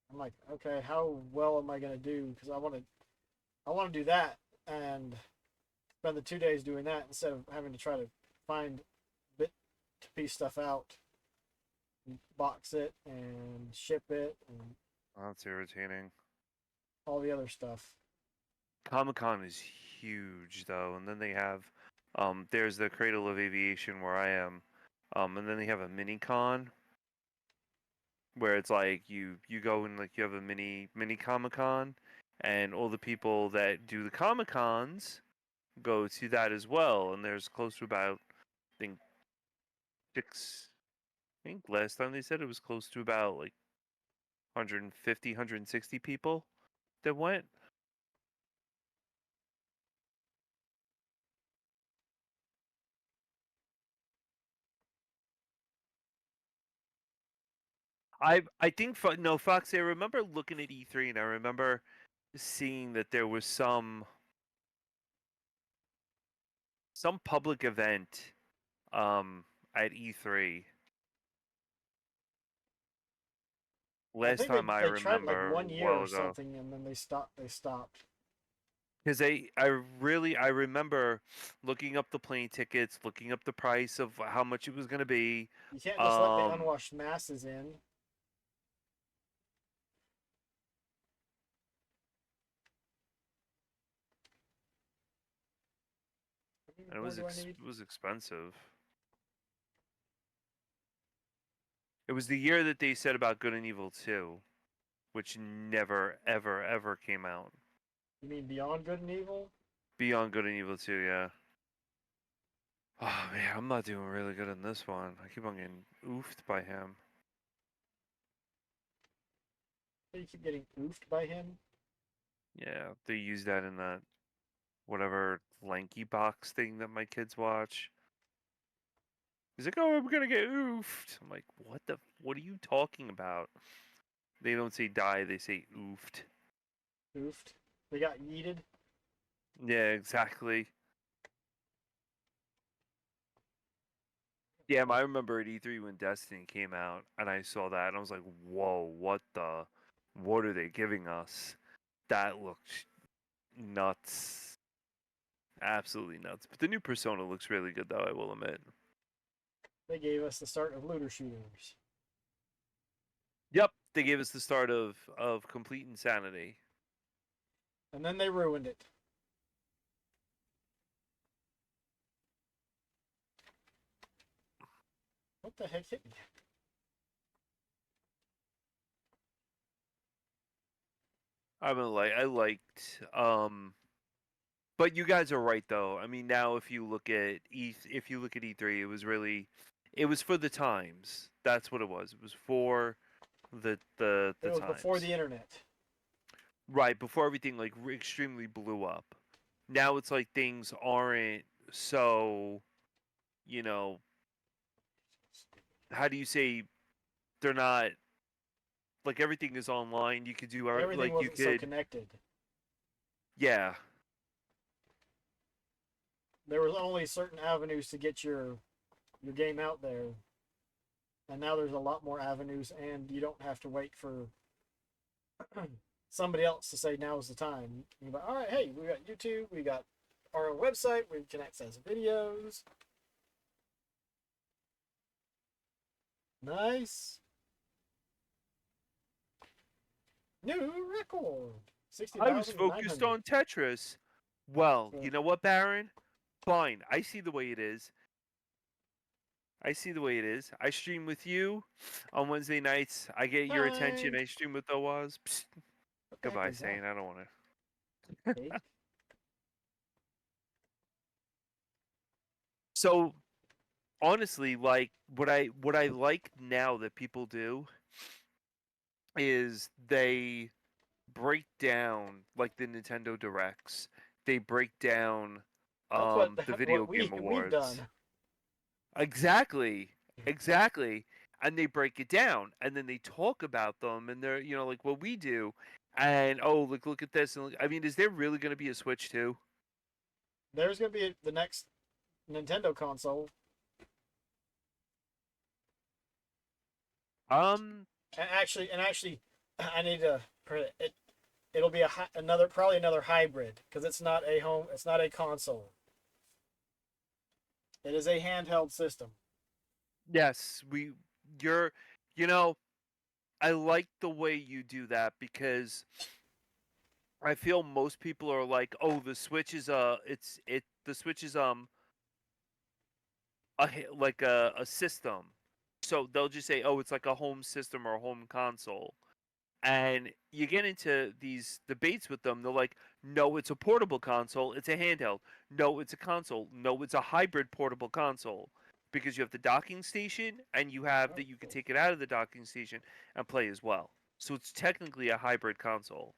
I'm like, okay, how well am I gonna do? Because I want to do that and spend the 2 days doing that instead of having to try to find bit to piece stuff out, and box it and ship it and That's irritating. all the other stuff. Comic Con is huge though, and then they have there's the Cradle of Aviation where I am. And then they have a mini con where it's like you go and like you have a mini Comic Con and all the people that do the Comic Cons go to that as well, and there's close to about I think six I think last time they said it was close to about like 150 160 people that went. I think no Fox. I remember looking at E3 and I remember seeing that there was some public event at E3 I last think time I they tried like remember a 1 year while or ago. something, and then they stopped. Because I remember looking up the plane tickets, looking up the price of how much it was going to be. You can't just let the unwashed masses in. How many And it more was do I need? it was expensive. It was the year that they said about Good and Evil 2, which never, ever, ever came out. You mean Beyond Good and Evil? Beyond Good and Evil 2, yeah. Oh man, I'm not doing really good in this one. I keep on getting oofed by him. You keep getting oofed by him? Yeah, they use that in that whatever lanky box thing that my kids watch. He's like, "Oh, I'm gonna get oofed." I'm like, What are you talking about?" They don't say die; they say oofed. Oofed. They got yeeted. Yeah, exactly. Yeah, I remember at E3 when Destiny came out, and I saw that, and I was like, "Whoa, what are they giving us?" That looked nuts, absolutely nuts. But the new Persona looks really good, though. I will admit. They gave us the start of looter shooters. Yep, they gave us the start of complete insanity. And then they ruined it. What the heck hit me? I liked but you guys are right though. I mean, now if you look at E3, it was for the times. That's what it was. It was for the It was times. before the internet. Right, before everything like extremely blew up. Now it's like things aren't so, you know, how do you say, they're not like everything is online. You could do Everything like you wasn't so could, connected. yeah. There was only certain avenues to get your game out there. And now there's a lot more avenues, and you don't have to wait for somebody else to say now is the time. You're like, all right, hey, we got YouTube, we got our own website, we can access videos. Nice. New record. I was focused 60,900. on Tetris. Well, you know what, Baron? Fine. I see the way it is. I stream with you on Wednesday nights. I get your attention. Fine. I stream with Owaz. Psst. What the heck Goodbye, is that? Sayian. I don't want to. Cake? So, honestly, like what I like now that people do is they break down like the Nintendo Directs. They break down That's the Video Game we've done. Awards. Exactly. Exactly. And they break it down and then they talk about them and they're, like what we do. And oh, look at this. And I mean, is there really going to be a Switch 2? There's gonna be the next Nintendo console. Um, And actually, I need to. It'll be probably another hybrid because it's not a console. It is a handheld system. yes, you're, you know, I like the way you do that because I feel most people are like, oh, the Switch is the Switch is like a system. So they'll just say, oh, it's like a home system or a home console. And you get into these debates with them. They're like, no, it's a portable console. It's a handheld. No, it's a console. No, it's a hybrid portable console. Because you have the docking station and you have that you can take it out of the docking station and play as well. So it's technically a hybrid console.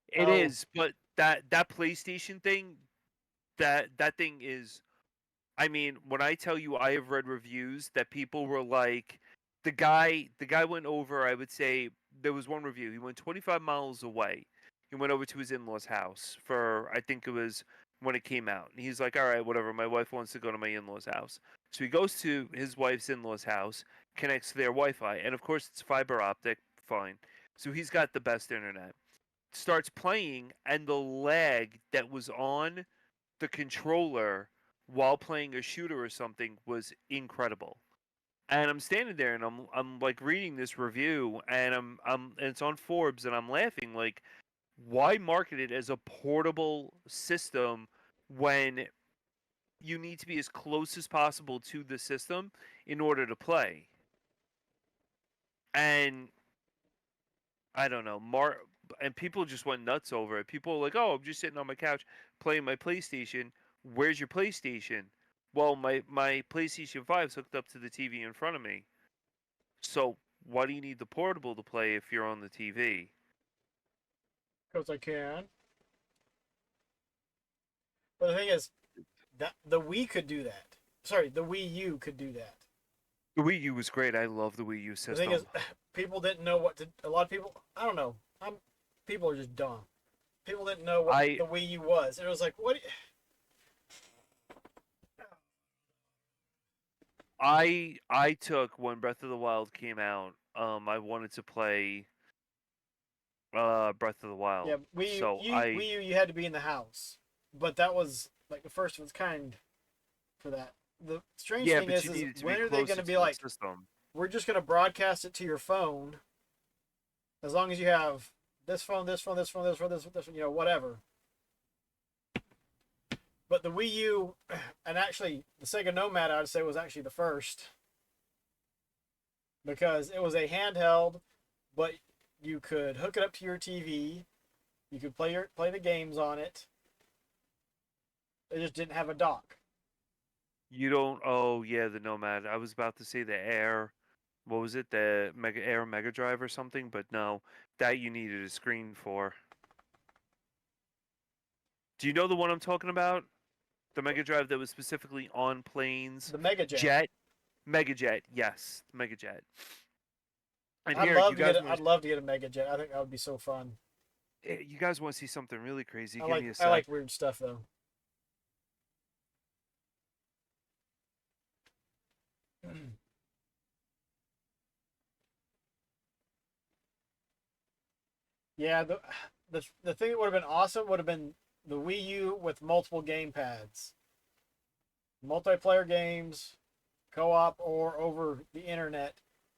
It is, but that PlayStation thing, that thing is, I mean, when I tell you I have read reviews that people were like, the guy went over, I would say there was one review. He went 25 miles away. He went over to his in-laws' house for, I think it was when it came out. And he's like, all right, whatever. My wife wants to go to my in-laws' house. So he goes to his wife's in-laws' house, connects to their Wi-Fi. And of course, it's fiber optic. Fine. So he's got the best internet. Starts playing, and the lag that was on the controller while playing a shooter or something was incredible. And I'm standing there and I'm like reading this review and and it's on Forbes and I'm laughing like, why market it as a portable system when you need to be as close as possible to the system in order to play. And I don't know, and people just went nuts over it. People were like, "Oh, I'm just sitting on my couch playing my PlayStation. Where's your PlayStation?" Well, my PlayStation 5 is hooked up to the TV in front of me. So why do you need the portable to play if you're on the TV? Because I can. But the thing is, that the Wii could do that. Sorry, the Wii U could do that. The Wii U was great. I love the Wii U The system. thing is, people didn't know what to. A lot of people, I don't know. People are just dumb. People didn't know what the Wii U was, and it was like, what? I took when Breath of the Wild came out. I wanted to play Breath of the Wild. Yeah, Wii U, you had to be in the house, but that was like the first of its kind for that. The strange thing is when are they going to be like, we're just going to broadcast it to your phone, as long as you have this phone, this phone, this phone, this phone, this phone, whatever. But the Wii U, and actually the Sega Nomad, I'd say was actually the first, because it was a handheld, but you could hook it up to your TV, you could play the games on it. It just didn't have a dock. You don't. Oh yeah, the Nomad. I was about to say the Air. What was it? The Air Mega Drive or something? But no, that you needed a screen for. Do you know the one I'm talking about? The Mega Drive that was specifically on planes. The Mega Jet. Mega Jet. Yes, Mega Jet. And I'd love to get a Mega Jet. I think that would be so fun. You guys want to see something really crazy? I like weird stuff though. Yeah, the thing that would have been awesome would have been the Wii U with multiple game pads. Multiplayer games, co-op, or over the internet,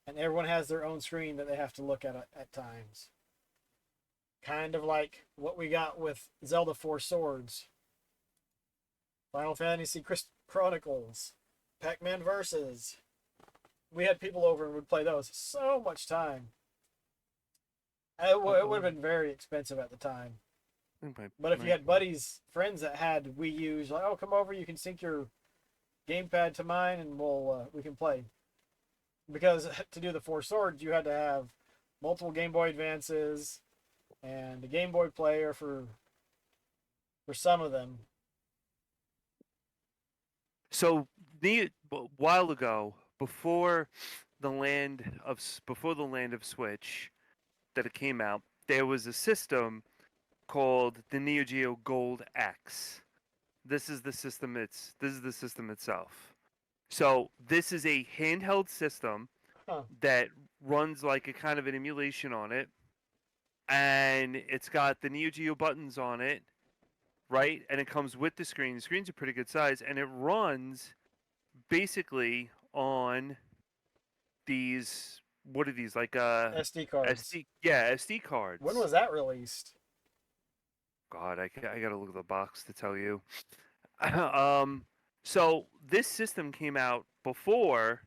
and everyone has their own screen that they have to look at times. Kind of like what we got with Zelda 4 Swords, Final Fantasy Chronicles, Pac-Man Versus. We had people over and would play those. So much time. It would have been very expensive at the time. But if you had friends that had Wii U's, like, oh, come over, you can sync your gamepad to mine, and we can play. Because to do the 4 Swords, you had to have multiple Game Boy Advances and a Game Boy player for some of them. So a while ago, before the land of Switch, that it came out, there was a system called the Neo Geo Gold X. This is the system itself. So this is a handheld system that runs like a kind of an emulation on it, and it's got the Neo Geo buttons on it, right? And it comes with the screen. The screen's a pretty good size, and it runs basically on these. What are these, like SD cards? SD cards. When was that released? God, I gotta look at the box to tell you. So this system came out before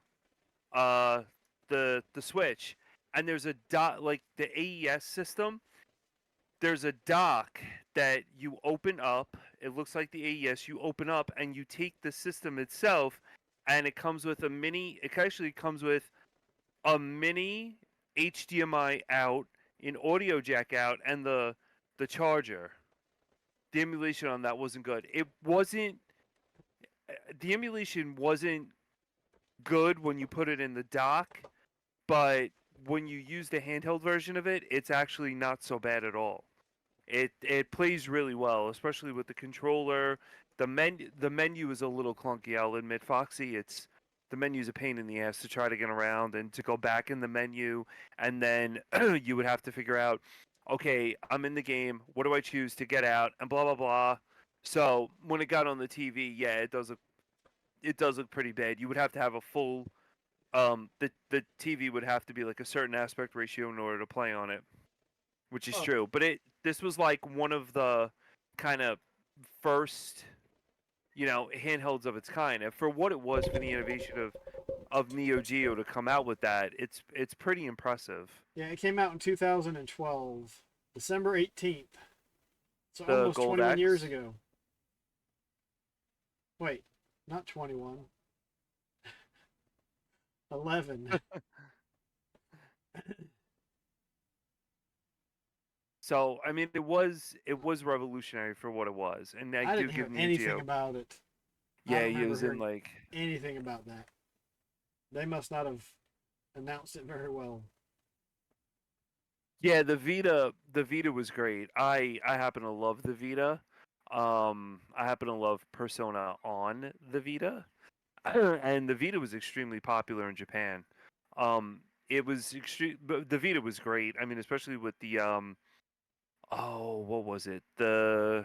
the Switch, and there's a dock, like the AES system. There's a dock that you open up. It looks like the AES. You open up and you take the system itself, and it comes with a mini. It actually comes with a mini HDMI out, an audio jack out, and the charger. The emulation on that wasn't good. The emulation wasn't good when you put it in the dock, but when you use the handheld version of it, it's actually not so bad at all. It plays really well, especially with the controller. The menu is a little clunky, I'll admit, Foxy. The menu's a pain in the ass to try to get around and to go back in the menu, and then you would have to figure out, okay, I'm in the game, what do I choose to get out, and blah blah blah. So when it got on the TV, yeah, it does look pretty bad. You would have to have a full the TV would have to be like a certain aspect ratio in order to play on it, which is true. But this was like one of the kind of first handhelds of its kind. And for what it was, for the innovation of Neo Geo to come out with that, it's pretty impressive. Yeah, it came out in 2012, December 18th. So The almost Gold 21 X? years ago. Wait, not 21. 11. So I mean, it was revolutionary for what it was, and I I do didn't give hear Neo anything Geo. about it. I Yeah, don't he remember was in hearing like. anything about that. They must not have announced it very well. Yeah, the Vita was great. I happen to love the Vita. I happen to love Persona on the Vita, and the Vita was extremely popular in Japan. It was extreme, but the Vita was great. I mean, especially with the oh, what was it? The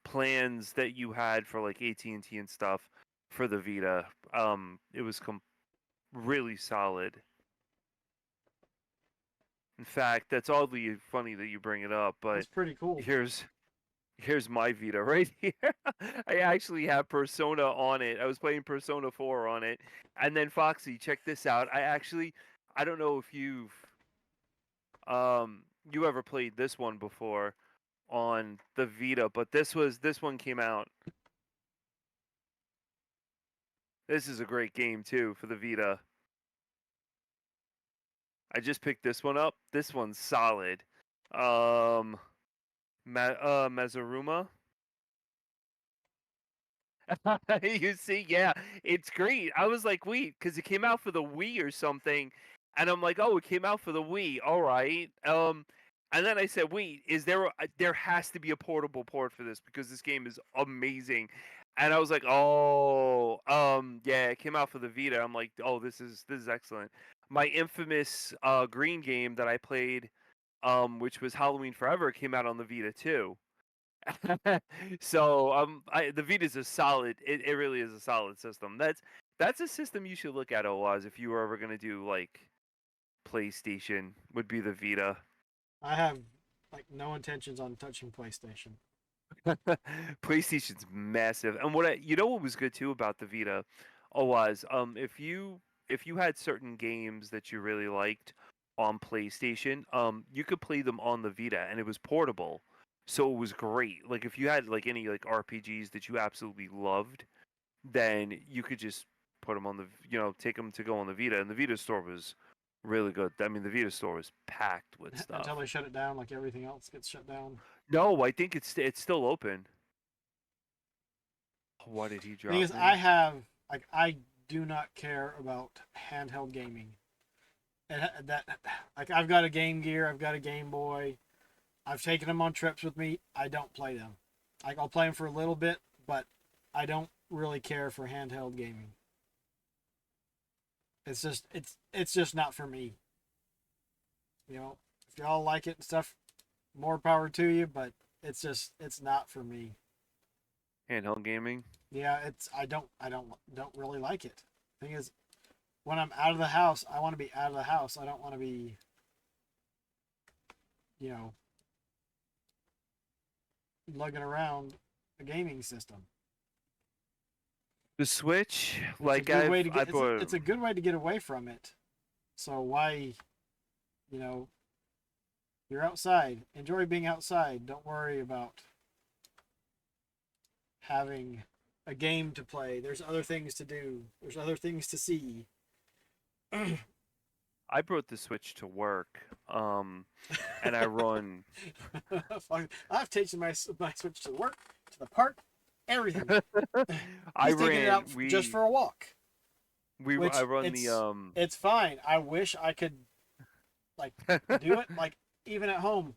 plans that you had for like AT&T and stuff for the Vita. It was really solid. In fact, that's oddly funny that you bring it up, but That's pretty cool. here's my Vita right here. I actually have Persona on it. I was playing Persona 4 on it. And then Foxy, check this out. I don't know if you ever played this one before on the Vita, but this one came out. This is a great game too for the Vita. I just picked this one up. This one's solid. Mazaruma. You see, yeah, it's great. I was like, wait, because it came out for the Wii or something, and I'm like, oh, it came out for the Wii. All right. And then I said, wait, there has to be a portable port for this because this game is amazing. And I was like, oh, yeah, it came out for the Vita. I'm like, oh, this is excellent. My infamous green game that I played, which was Halloween Forever, came out on the Vita too. So the Vita's a solid. It really is a solid system. That's a system you should look at, Oaz, if you were ever gonna do like PlayStation. Would be the Vita. I have like no intentions on touching PlayStation. PlayStation's massive, and what was good too about the Vita, Oaz, if you had certain games that you really liked on PlayStation, you could play them on the Vita, and it was portable. So it was great. Like if you had like any like RPGs that you absolutely loved, then you could just put them on take them to go on the Vita, and the Vita store was really good. I mean, the Vita store was packed with stuff. Until they shut it down, like everything else gets shut down. No, I think it's still open. Why did he drop Thing is, me? I do not care about handheld gaming. And I've got a Game Gear, I've got a Game Boy. I've taken them on trips with me. I don't play them. I'll play them for a little bit, but I don't really care for handheld gaming. It's just not for me. You know, if y'all like it and stuff, more power to you. But it's not for me. Handheld gaming. Yeah, I don't really like it. Thing is, when I'm out of the house, I want to be out of the house. I don't want to be, lugging around a gaming system. The Switch, It's a good way to get away from it. So why, you're outside. Enjoy being outside. Don't worry about having a game to play. There's other things to do. There's other things to see. I brought the Switch to work, and I run. I've taken my Switch to work, to the park, everything. I He's taking it out ran. just for a walk. I run the. It's fine. I wish I could, do it even at home.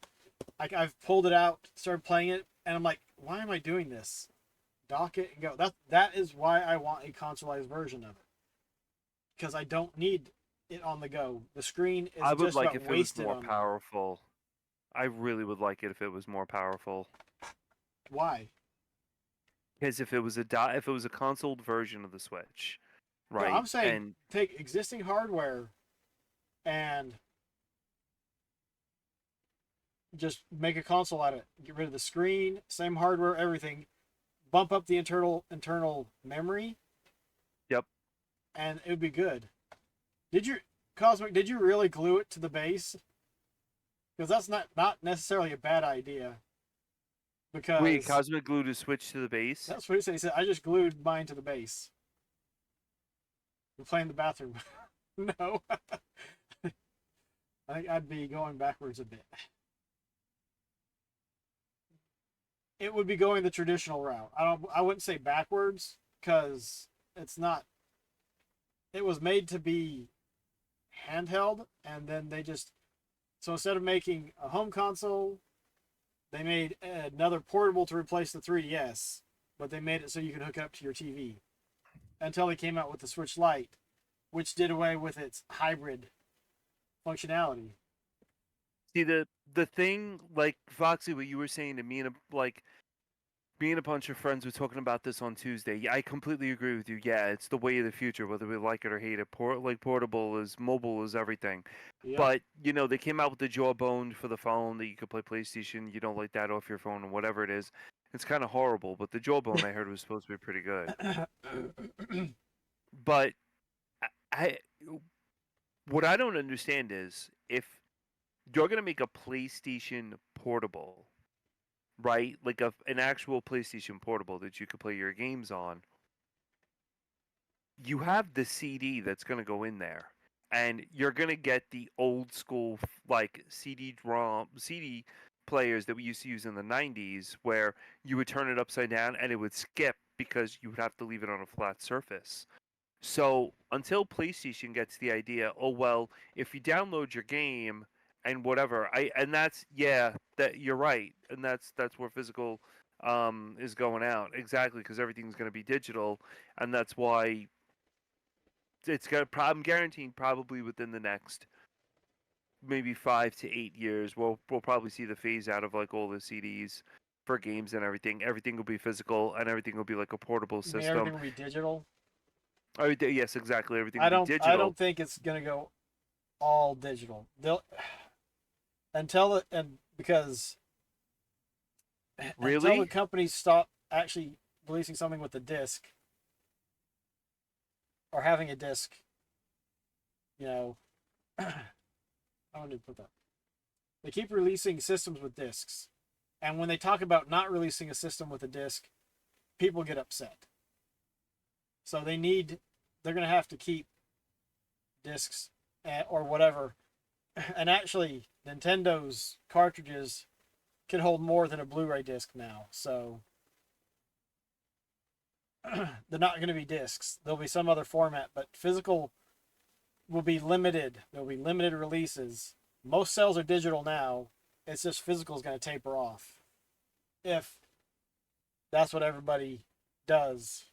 I've pulled it out, started playing it, and I'm like, why am I doing this? Dock it and go. That is why I want a consoleized version of it, because I don't need it on the go. The screen is I would just like about if it was wasted more on me. powerful. I really would like it if it was more powerful. Why? Because if it was a console version of the Switch, right? No, I'm saying take existing hardware and just make a console out of it. Get rid of the screen, same hardware, everything. bump up the internal memory. Yep. And it would be good. Cosmic, did you really glue it to the base? Because that's not necessarily a bad idea. Because Wait, Cosmic Glue to switch to the base? that's what he said. He said, I just glued mine to the base. We're playing the bathroom. No. I think I'd be going backwards a bit. It would be going the traditional route. I wouldn't say backwards, because it's not. It was made to be handheld, and then so instead of making a home console, they made another portable to replace the 3DS, but they made it so you could hook it up to your TV. Until they came out with the Switch Lite, which did away with its hybrid functionality. See, the thing, like, Foxy, what you were saying to me, and me and a bunch of friends were talking about this on Tuesday. Yeah, I completely agree with you. Yeah, it's the way of the future, whether we like it or hate it. Mobile is everything. Yep. But, they came out with the Jawbone for the phone that you could play PlayStation. You don't like that off your phone or whatever it is. It's kind of horrible, but the Jawbone I heard was supposed to be pretty good. But what I don't understand is, if you're going to make a PlayStation portable, right? Like an actual PlayStation portable that you could play your games on, you have the CD that's going to go in there. And you're going to get the old school, like, CD players that we used to use in the 90s, where you would turn it upside down and it would skip because you would have to leave it on a flat surface. So until PlayStation gets the idea, oh, well, if you download your game and whatever, that you're right, and that's where physical is going out, exactly, because everything's going to be digital, and that's why I'm guaranteeing probably within the next maybe 5 to 8 years, we'll probably see the phase out of, like, all the CDs for games and everything. Everything will be physical, and everything will be like a portable You mean system. everything will be digital? Oh, yes, exactly. Everything will be digital. I don't think it's gonna go all digital. Because Really? until the companies stop actually releasing something with a disc or having a disc, I want to put that. They keep releasing systems with discs, and when they talk about not releasing a system with a disc, people get upset. So they're going to have to keep discs or whatever. And actually, Nintendo's cartridges can hold more than a Blu-ray disc now. So they're not going to be discs. There'll be some other format, but physical will be limited. There'll be limited releases. Most sales are digital now. It's just physical is going to taper off. If that's what everybody does.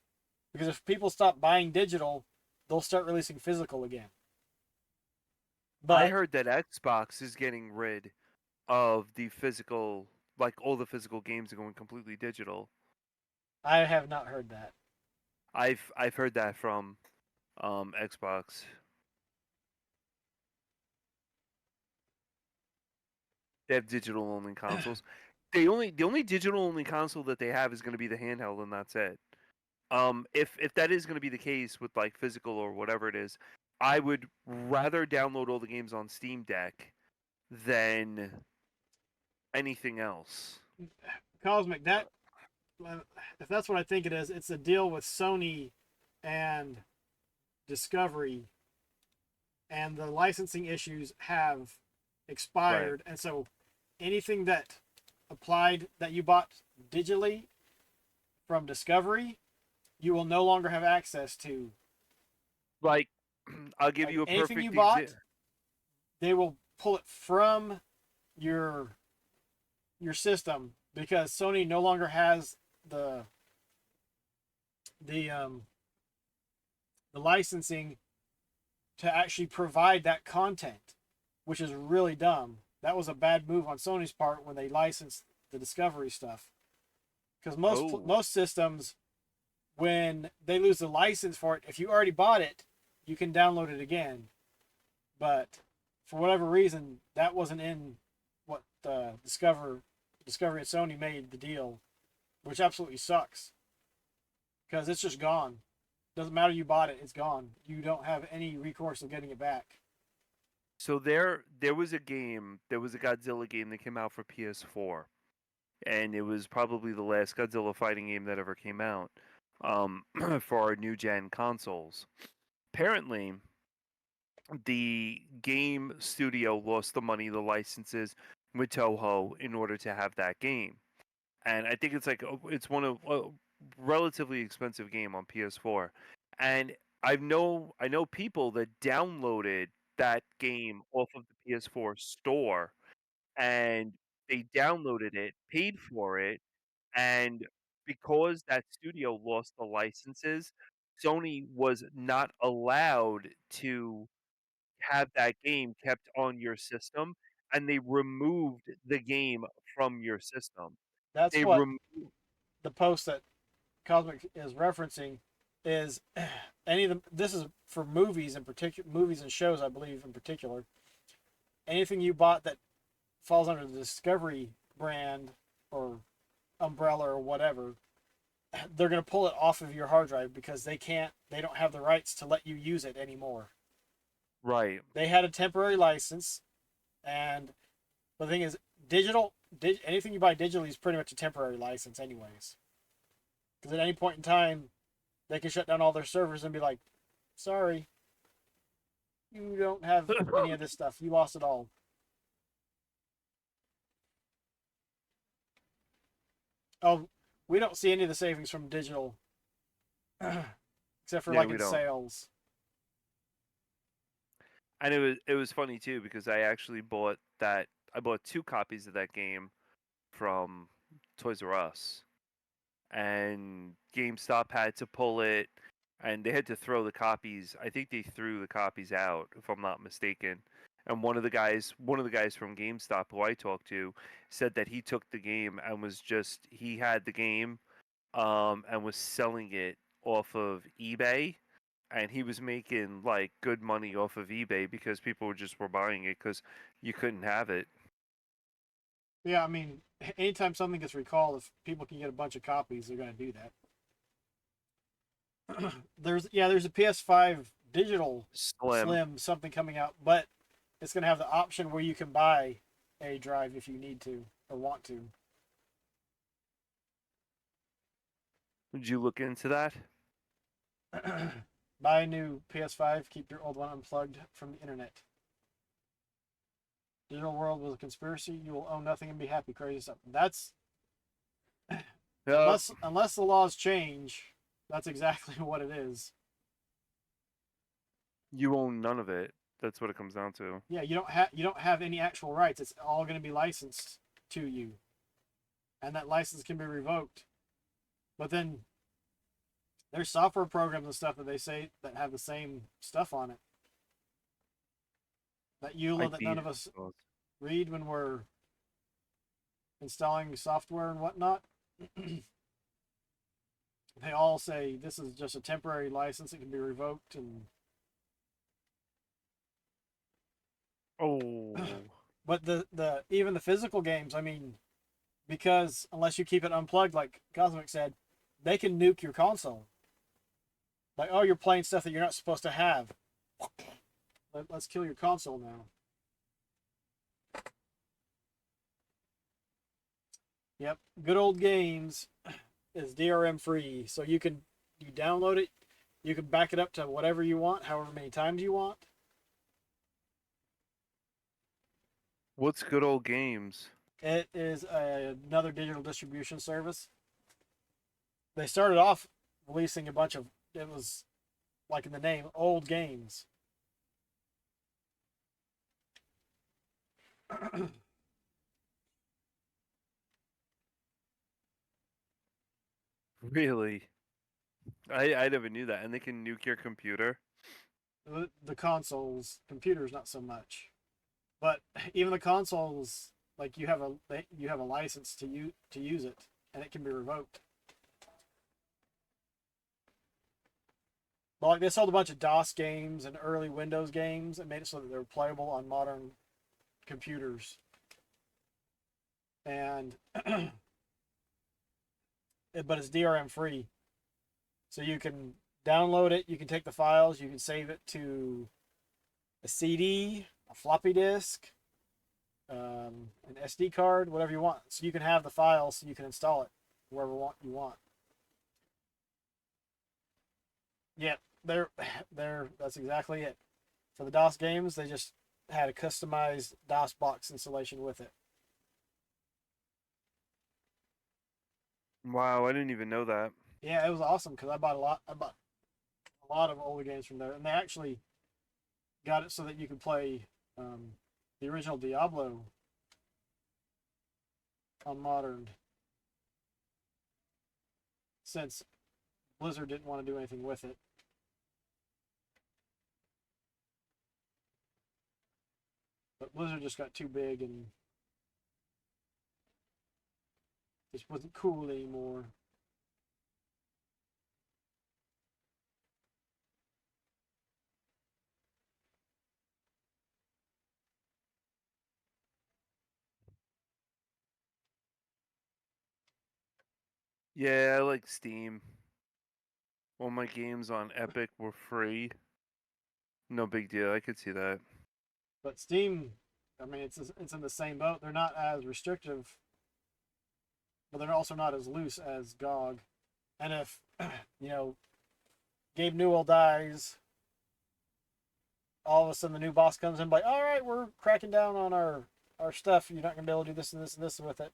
Because if people stop buying digital, they'll start releasing physical again. But I heard that Xbox is getting rid of the physical, like, all the physical games are going completely digital. I have not heard that. I've heard that from Xbox. They have digital only consoles. The only digital only console that they have is going to be the handheld, and that's it. If that is going to be the case with, like, physical or whatever it is, I would rather download all the games on Steam Deck than anything else. Cosmic, if that's what I think it is, it's a deal with Sony and Discovery, and the licensing issues have expired, and so anything that you bought digitally from Discovery, you will no longer have access to. Like, I'll give you a perfect anything you bought, they will pull it from your system, because Sony no longer has the licensing to actually provide that content, which is really dumb. That was a bad move on Sony's part when they licensed the Discovery stuff. Because most systems, when they lose the license for it, if you already bought it, you can download it again. But for whatever reason, that wasn't in what Discovery and Sony made the deal, which absolutely sucks. because it's just gone. Doesn't matter you bought it, it's gone. You don't have any recourse of getting it back. So there was a game, there was a Godzilla game that came out for PS4, and it was probably the last Godzilla fighting game that ever came out for our new gen consoles. Apparently, the game studio lost the money, the licenses with Toho in order to have that game. And I think it's like it's one of a relatively expensive game on PS4. And I know people that downloaded that game off of the PS4 store, and they downloaded it, paid for it, and because that studio lost the licenses, Sony was not allowed to have that game kept on your system, and they removed the game from your system. That's They what removed. the post that Cosmic is referencing is any of the. This is for movies in particular, movies and shows, I believe in particular. Anything you bought that falls under the Discovery brand or umbrella or whatever, they're going to pull it off of your hard drive because they don't have the rights to let you use it anymore. Right. They had a temporary license, and the thing is, anything you buy digitally is pretty much a temporary license anyways. Because at any point in time, they can shut down all their servers and be like, sorry, you don't have any of this stuff. You lost it all. Oh, we don't see any of the savings from digital, except for Yeah, like we in don't. sales. And it was funny too because I actually bought that. I bought 2 copies of that game from Toys R Us, and GameStop had to pull it, and they had to throw the copies. I think they threw the copies out, if I'm not mistaken. And one of the guys from GameStop who I talked to, said that he took the game and he had the game, and was selling it off of eBay, and he was making like good money off of eBay because people were buying it because you couldn't have it. Yeah, I mean, anytime something gets recalled, if people can get a bunch of copies, they're going to do that. There's a PS5 digital slim something coming out, but it's going to have the option where you can buy a drive if you need to or want to. Would you look into that? Buy a new PS5, keep your old one unplugged from the internet. Digital world was a conspiracy. You will own nothing and be happy. Crazy stuff. That's unless the laws change, that's exactly what it is. You own none of it. That's what it comes down to. Yeah, you don't have any actual rights. It's all going to be licensed to you, and that license can be revoked. But then there's software programs and stuff that they say that have the same stuff on it. That EULA that none of us read when we're installing software and whatnot. They all say this is just a temporary license; it can be revoked and. Oh. But the even the physical games, I mean, because unless you keep it unplugged, like Cosmic said, they can nuke your console. Like, oh, you're playing stuff that you're not supposed to have. Let's kill your console now. Yep, good old games is DRM free, so you download it, you can back it up to whatever you want, however many times you want. What's Good Old Games? It is another digital distribution service. They started off releasing a bunch of, it was like in the name, old games. Really? I never knew that. And they can nuke your computer? The consoles, computers, not so much. But even the consoles, like you have a license to use it, and it can be revoked. But like they sold a bunch of DOS games and early Windows games and made it so that they were playable on modern computers. And but it's DRM free. So you can download it, you can take the files, you can save it to a CD, a floppy disk, an SD card, whatever you want. So you can have the files, so you can install it wherever you want. Yep, that's exactly it. For the DOS games, they just had a customized DOS box installation with it. Wow, I didn't even know that. Yeah, it was awesome because I bought a lot of older games from there, and they actually got it so that you could play the original Diablo on modern, since Blizzard didn't want to do anything with it. But Blizzard just got too big and just wasn't cool anymore. Yeah, I like Steam. All my games on Epic were free. No big deal. I could see that. But Steam, I mean, it's in the same boat. They're not as restrictive, but they're also not as loose as GOG. And if Gabe Newell dies, all of a sudden the new boss comes in, like, all right, we're cracking down on our stuff. You're not gonna be able to do this and this and this with it.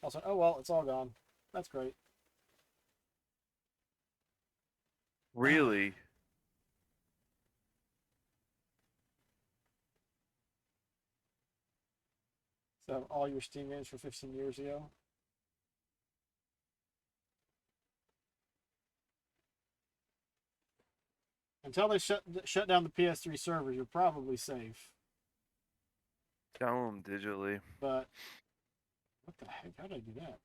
Also, oh well, it's all gone. That's great. Really? So all your Steam games from 15 years ago. Until they shut down the PS3 servers, you're probably safe. Download them digitally. But what the heck? How did I do that?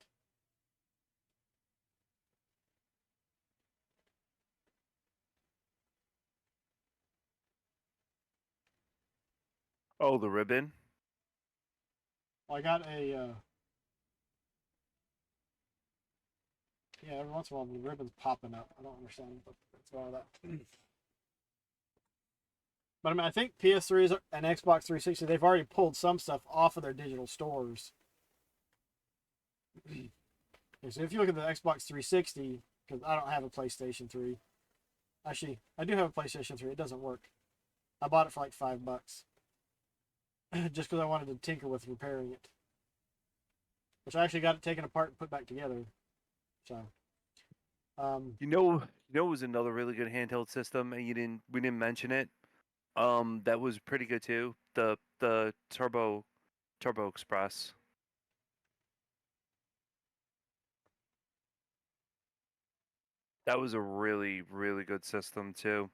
Oh, the ribbon? Well, I got a. Yeah, every once in a while the ribbon's popping up. I don't understand what's wrong with that. But I mean, I think PS3s and Xbox 360, they've already pulled some stuff off of their digital stores. So if you look at the Xbox 360, because I don't have a PlayStation 3. Actually, I do have a PlayStation 3. It doesn't work. I bought it for like $5. Just because I wanted to tinker with repairing it. Which I actually got it taken apart and put back together. So, You know it was another really good handheld system, and we didn't mention it. That was pretty good too. The Turbo Express. That was a really, really good system too.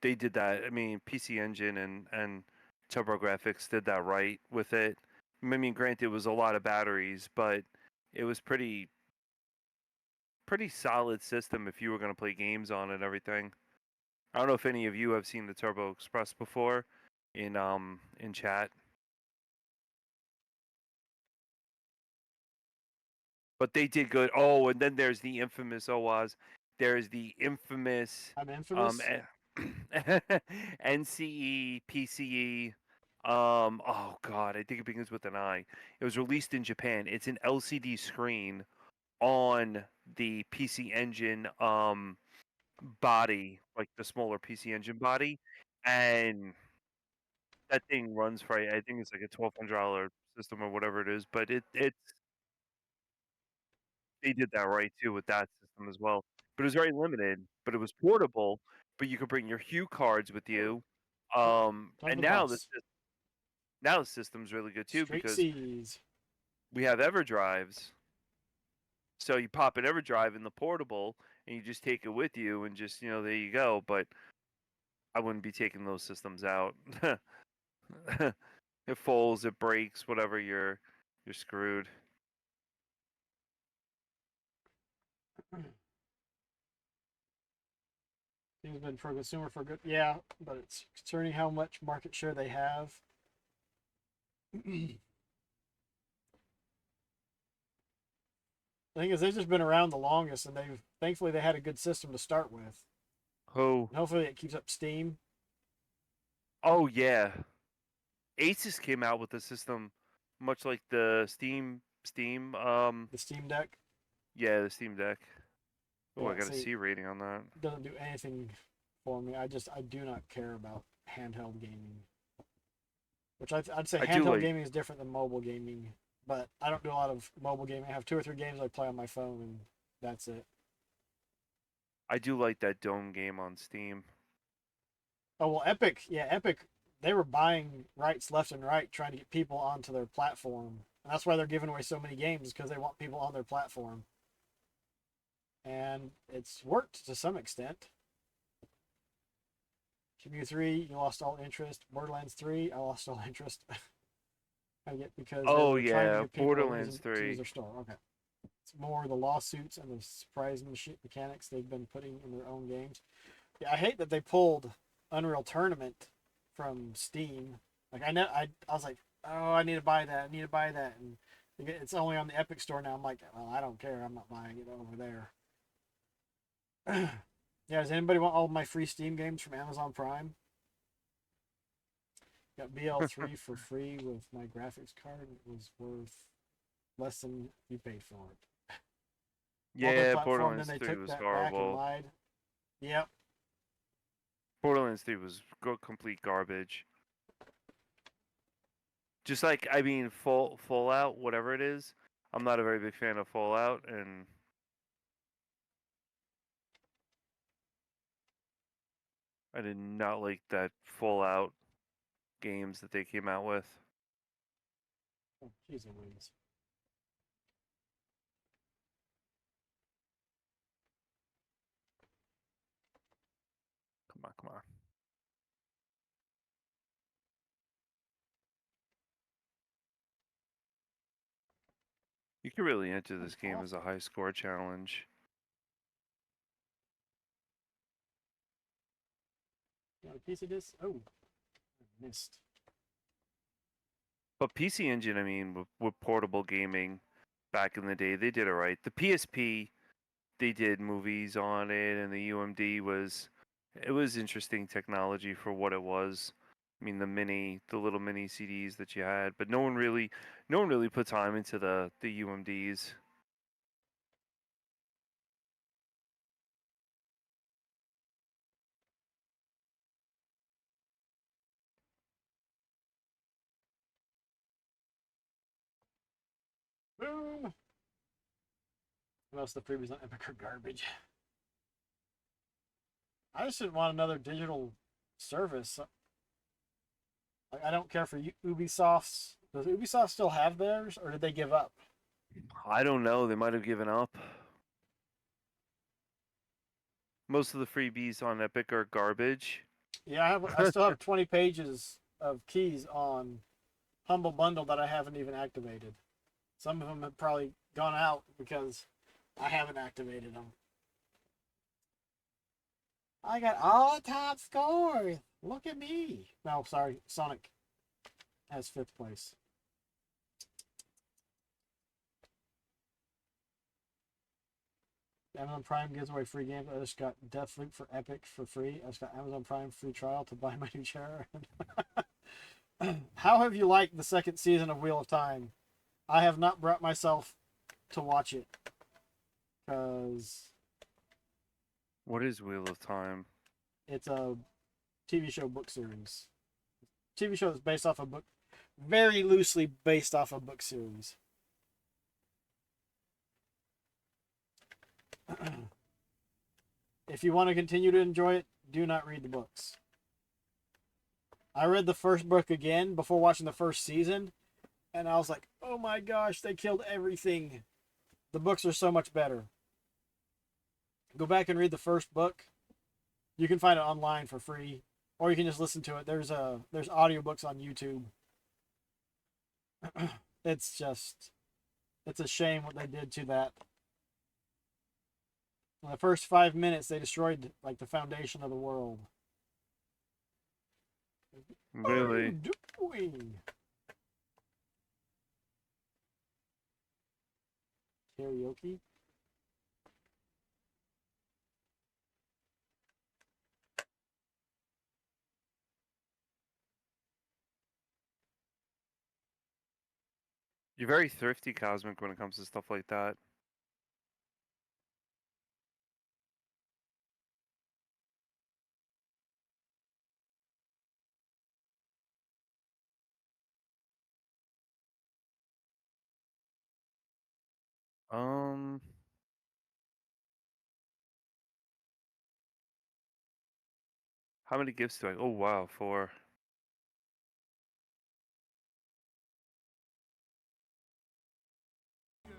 They did that. I mean, PC Engine and TurboGrafx did that right with it. I mean, granted, it was a lot of batteries, but it was pretty solid system if you were going to play games on it and everything. I don't know if any of you have seen the Turbo Express before in chat. But they did good. Oh, and then there's the infamous Owaz. There's the infamous I'm infamous. NCE, PCE. Oh God, I think it begins with an I. It was released in Japan. It's an LCD screen on the PC Engine body, like the smaller PC Engine body, and that thing runs for I think it's like a $1,200 system or whatever it is. But it's they did that right too with that system as well. But it was very limited. But it was portable. But you could bring your Hue cards with you. Time And to now boss. now the system's really good too Straight because C's. we have EverDrives. So you pop an EverDrive in the portable and you just take it with you and just there you go. But I wouldn't be taking those systems out. It falls, it breaks, whatever. You're screwed. Things been for consumer for good. Yeah, but it's concerning how much market share they have. The thing is, they've just been around the longest, and thankfully they had a good system to start with. Oh, And hopefully it keeps up steam. oh yeah. Asus came out with a system much like the Steam. The Steam Deck Yeah, the Steam Deck. Oh, I Yeah, got a see, C rating on that. doesn't do anything for me. I do not care about handheld gaming. Which I'd say I do handheld like. gaming is different than mobile gaming, but I don't do a lot of mobile gaming. I have 2 or 3 games I play on my phone, and that's it. I do like that Dome game on Steam. Oh well, Epic, yeah, Epic. They were buying rights left and right, trying to get people onto their platform, and that's why they're giving away so many games because they want people on their platform. And it's worked to some extent. QB3, you lost all interest. Borderlands 3, I lost all interest. I get because Oh they were trying to yeah, get people Borderlands to use 3. their store. Okay, it's more the lawsuits and the surprise mechanics they've been putting in their own games. Yeah, I hate that they pulled Unreal Tournament from Steam. Like I was like, oh, I need to buy that. I need to buy that, and it's only on the Epic Store now. I'm like, well, I don't care. I'm not buying it over there. Yeah, does anybody want all of my free Steam games from Amazon Prime? Got BL3 for free with my graphics card. It was worth less than you paid for it. Yeah, Multi-platform, Borderlands then they 3 took was that back and horrible. lied. Yep. Borderlands 3 was complete garbage. Just like I mean, Fallout, whatever it is. I'm not a very big fan of Fallout, and I did not like that Fallout games that they came out with. Oh, jeez Louise. Come on, come on. You can really enter this game as a high score challenge. You want a piece of this? Oh, I missed. But PC Engine, I mean, with portable gaming back in the day, they did it right. The PSP, they did movies on it, and the UMD it was interesting technology for what it was. I mean, the little mini CDs that you had, but no one really put time into the UMDs. Boom. Most of the freebies on Epic are garbage. I just didn't want another digital service. Like, I don't care for Ubisoft's. Does Ubisoft still have theirs, or did they give up? I don't know. They might have given up. Most of the freebies on Epic are garbage. Yeah, I still have 20 pages of keys on Humble Bundle that I haven't even activated. Some of them have probably gone out because I haven't activated them. I got all top scores. Look at me. No, sorry, Sonic has 5th place. Amazon Prime gives away free games. I just got Deathloop for Epic for free. I just got Amazon Prime free trial to buy my new chair. How have you liked the 2nd season of Wheel of Time? I have not brought myself to watch it. Because What is Wheel of Time? it's a TV show book series. TV show that's based off a book. Very loosely based off a book series. If you want to continue to enjoy it, do not read the books. I read the first book again before watching the first season, and I was like, oh my gosh, they killed everything. The books are so much better. Go back and read the first book. You can find it online for free, or you can just listen to it. There's audiobooks on YouTube. It's a shame what they did to that. In the first 5 minutes, they destroyed like the foundation of the world. Really? What are you doing? karaoke. You're very thrifty, Cosmic, when it comes to stuff like that. Um, how many gifts do I? Oh wow, 4. I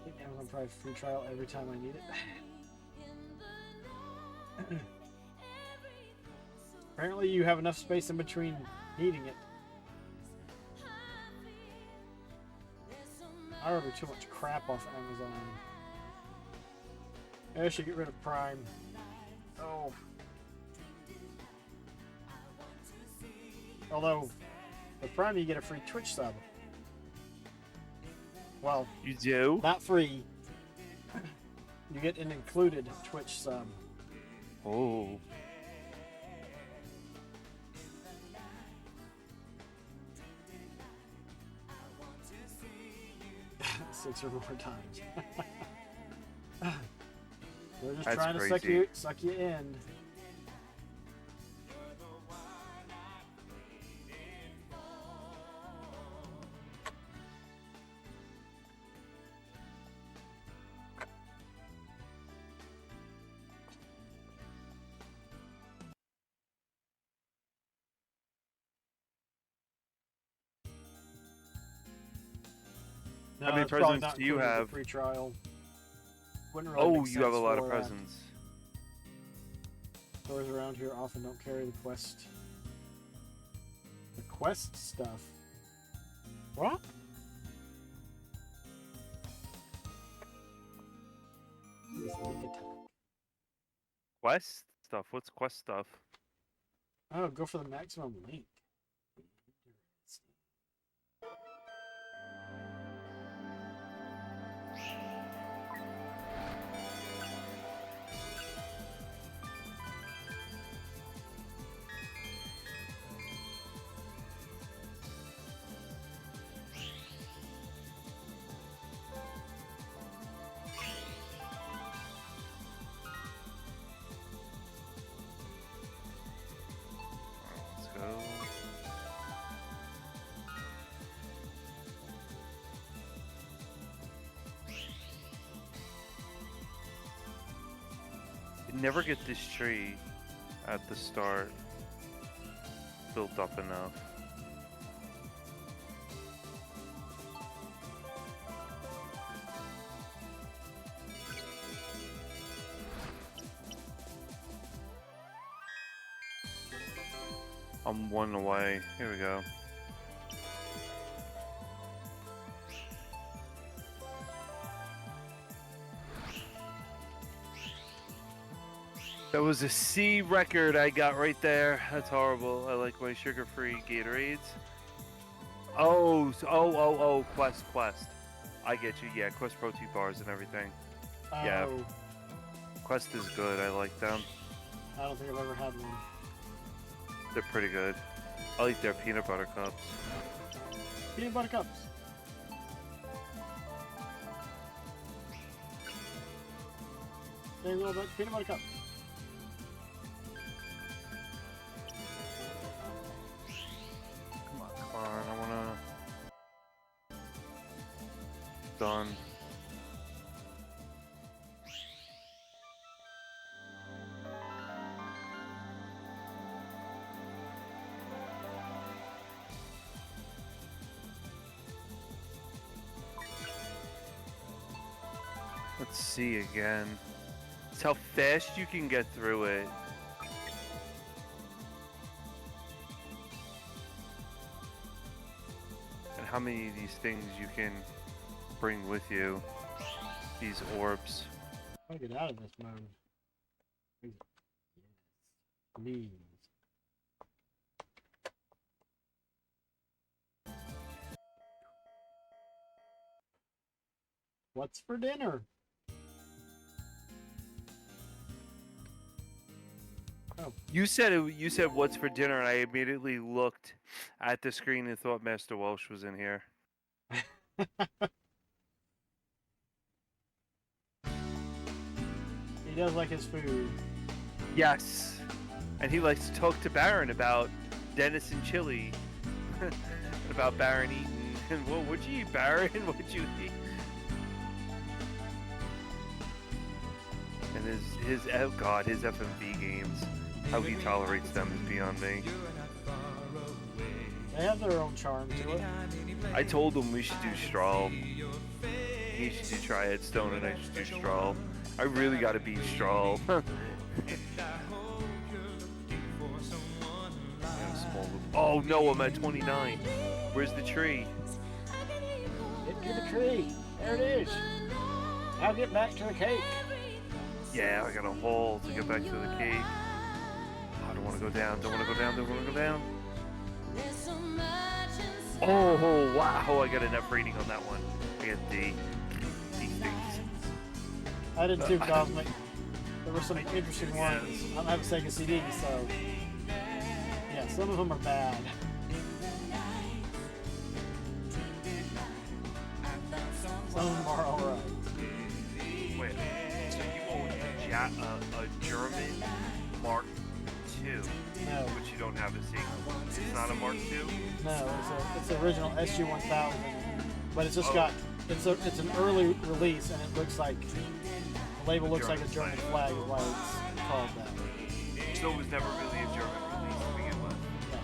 think Amazon Prime free trial every time I need it. Apparently you have enough space in between needing it. I order too much crap off Amazon. I should get rid of Prime. Oh. Although, with Prime you get a free Twitch sub. Well, You do? not free. You get an included Twitch sub. Oh. Six or more times. They're just That's trying to crazy. suck you in. No, How many it's probably presents not do you included in the have? free trial. Wouldn't really Oh, make you have a sense lot of for, presents. Stores around here often don't carry the quest. The quest stuff. What? Sneak attack. Quest stuff? What's quest stuff? Oh, go for the maximum link. Let's go. You never get this tree at the start built up enough. I'm 1 away. Here we go. That was a C record I got right there. That's horrible. I like my sugar-free Gatorades. Oh, Quest. I get you. Yeah, Quest protein bars and everything. Yeah. Oh, Quest is good. I like them. I don't think I've ever had one. They're pretty good. I like their peanut butter cups. Peanut butter cups. There's a little bit peanut butter cup. Come on, I wanna... Done. Let's see again. It's how fast you can get through it. And how many of these things you can bring with you. These orbs. How do I get out of this mode? Yes. Please. What's for dinner? You said you said what's for dinner, and I immediately looked at the screen and thought Master Welsh was in here. He does like his food. Yes, and he likes to talk to Baron about Dennis and chili, about Baron eating. And what would you eat, Baron? What'd you eat? And his oh god, his FMV games, how he tolerates them is beyond me. They have their own charm to it. I told him we should do Strahl. He should do Triad Stone and I should do Strahl. I really gotta beat Strahl. Oh no, I'm at 29. Where's the tree? Get to the tree. There it is. Now get back to the cake. Yeah, I got a hole to get back to the cave. Oh, I don't want to go down. Don't want to go down. Don't want to go down. Oh, wow. I got an F rating on that one. I got D. D stinks. I did too, Cosmic. There were some interesting ones. I don't have a Sega CD, so yeah, some of them are bad. Some of them are alright. Wait, so you own a German Mark II, No, but you don't have a single. It's not a Mark II? no, it's the original SG-1000, but it's just Oh. got it's an early release, and it looks like the label looks like a German flag, is why it's called that. So it was never really a German release to begin with. Yeah.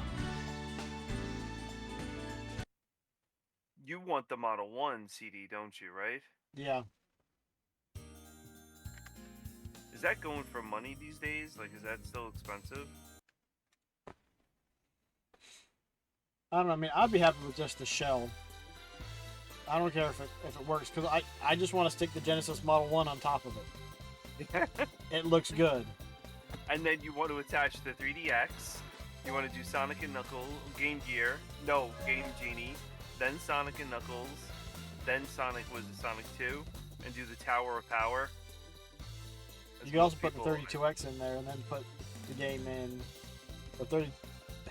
You want the Model 1 CD, don't you, right? Yeah. Is that going for money these days? Like, is that still expensive? I don't know. I mean, I'd be happy with just the shell. I don't care if it works, because I just want to stick the Genesis Model 1 on top of it. It looks good. And then you want to attach the 3DX. You want to do Sonic and Knuckles, Game Gear. No, Game Genie. Then Sonic and Knuckles. Then Sonic was the Sonic 2. And do the Tower of Power. You can also put the 32X in there, and then put the game in,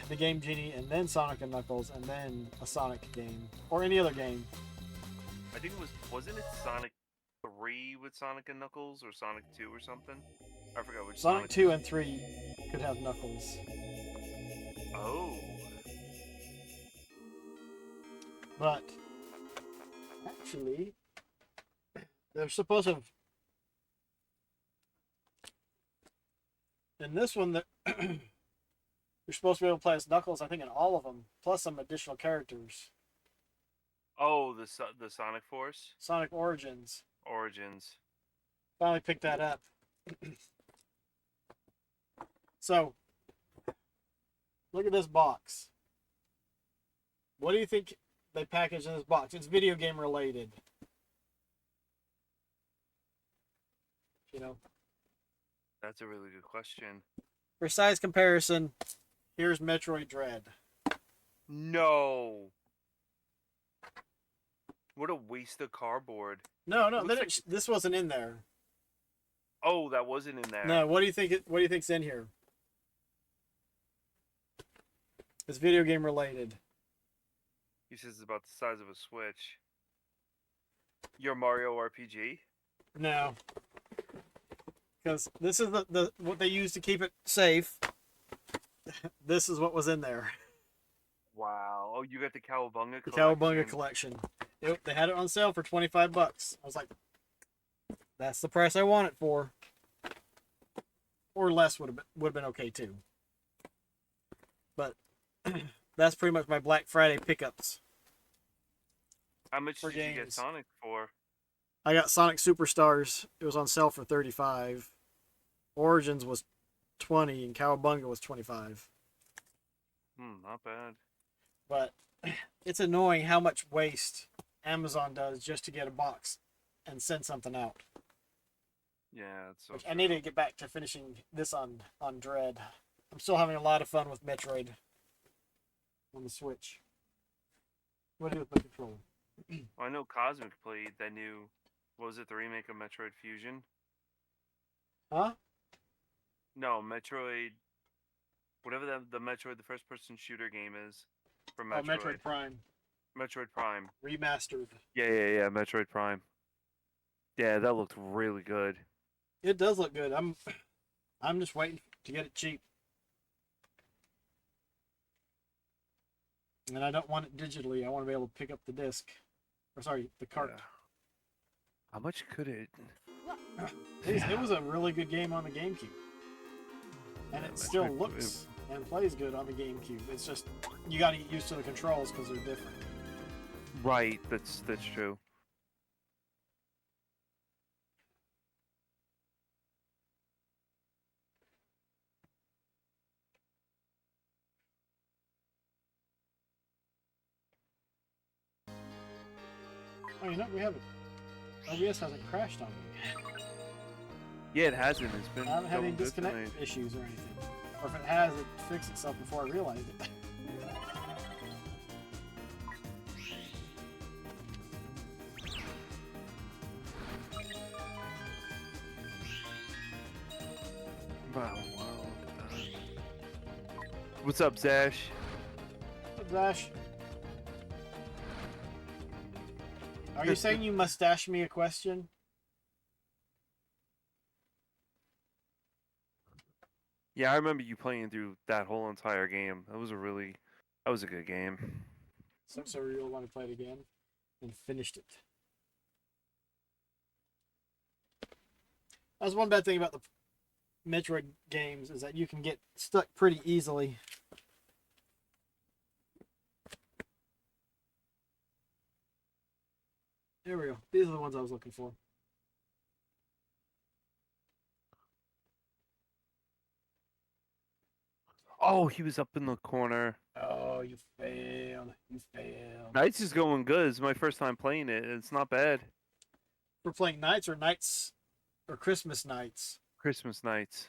the Game Genie, and then Sonic and Knuckles, and then a Sonic game, or any other game. I think it wasn't it Sonic 3 with Sonic and Knuckles, or Sonic 2 or something? I forgot which Sonic 2 and 3 could have Knuckles. Oh. But actually, they're supposed to. In this one, that you're supposed to be able to play as Knuckles, I think, in all of them, plus some additional characters. Oh, the Sonic Force? Sonic Origins. Origins. Finally picked that up. So, look at this box. What do you think they packaged in this box? It's video game related. You know, That's a really good question. for size comparison, here's Metroid Dread. No. What a waste of cardboard. No, Looks this wasn't in there. Oh, that wasn't in there. No, what do you think? What do you think's in here? It's video game related. He says it's about the size of a Switch. Your Mario RPG? No, because this is the what they use to keep it safe. This is what was in there. Wow. Oh, you got the Cowabunga The collection. Cowabunga collection. They had it on sale for $25. I was like, that's the price I want it for. Or less would have been okay too. But that's pretty much my Black Friday pickups. How much for did you get games. Sonic for? I got Sonic Superstars. It was on sale for $35. Origins was $20 and Cowabunga was $25. Not bad. But it's annoying how much waste Amazon does just to get a box and send something out. Yeah, it's so Which I need to get back to finishing this on Dread. I'm still having a lot of fun with Metroid on the Switch. What do you do with my controller? Well, I know Cosmic played that new What was it, the remake of Metroid Fusion? Huh? No, Metroid. Whatever the Metroid, the first-person shooter game is from Oh, Metroid. Metroid Prime Metroid Prime. remastered. Yeah. Metroid Prime. Yeah, that looked really good. It does look good. I'm just waiting to get it cheap. And I don't want it digitally. I want to be able to pick up the disc. Or sorry, the cart. Yeah. How much could it? It was a really good game on the GameCube. And Yeah, it still Metroid- looks and plays good on the GameCube. It's just, you got to get used to the controls because they're different. Right, that's true. Oh, you know, we haven't. OBS hasn't crashed on me. Yeah, it hasn't. It's been I haven't had any going good disconnect tonight. issues or anything. Or if it has, it fixed itself before I realized it. Wow. What's up, Zash? Dash. Are you saying you mustache me a question? Yeah, I remember you playing through that whole entire game. That was a good game. So you'll want to play it again? And finished it. That's one bad thing about the Metroid games is that you can get stuck pretty easily. There we go. These are the ones I was looking for. Oh, he was up in the corner. Oh, you failed. You failed. Knights is going good. It's my first time playing it. It's not bad. We're playing Nights or Christmas Nights. Christmas Nights.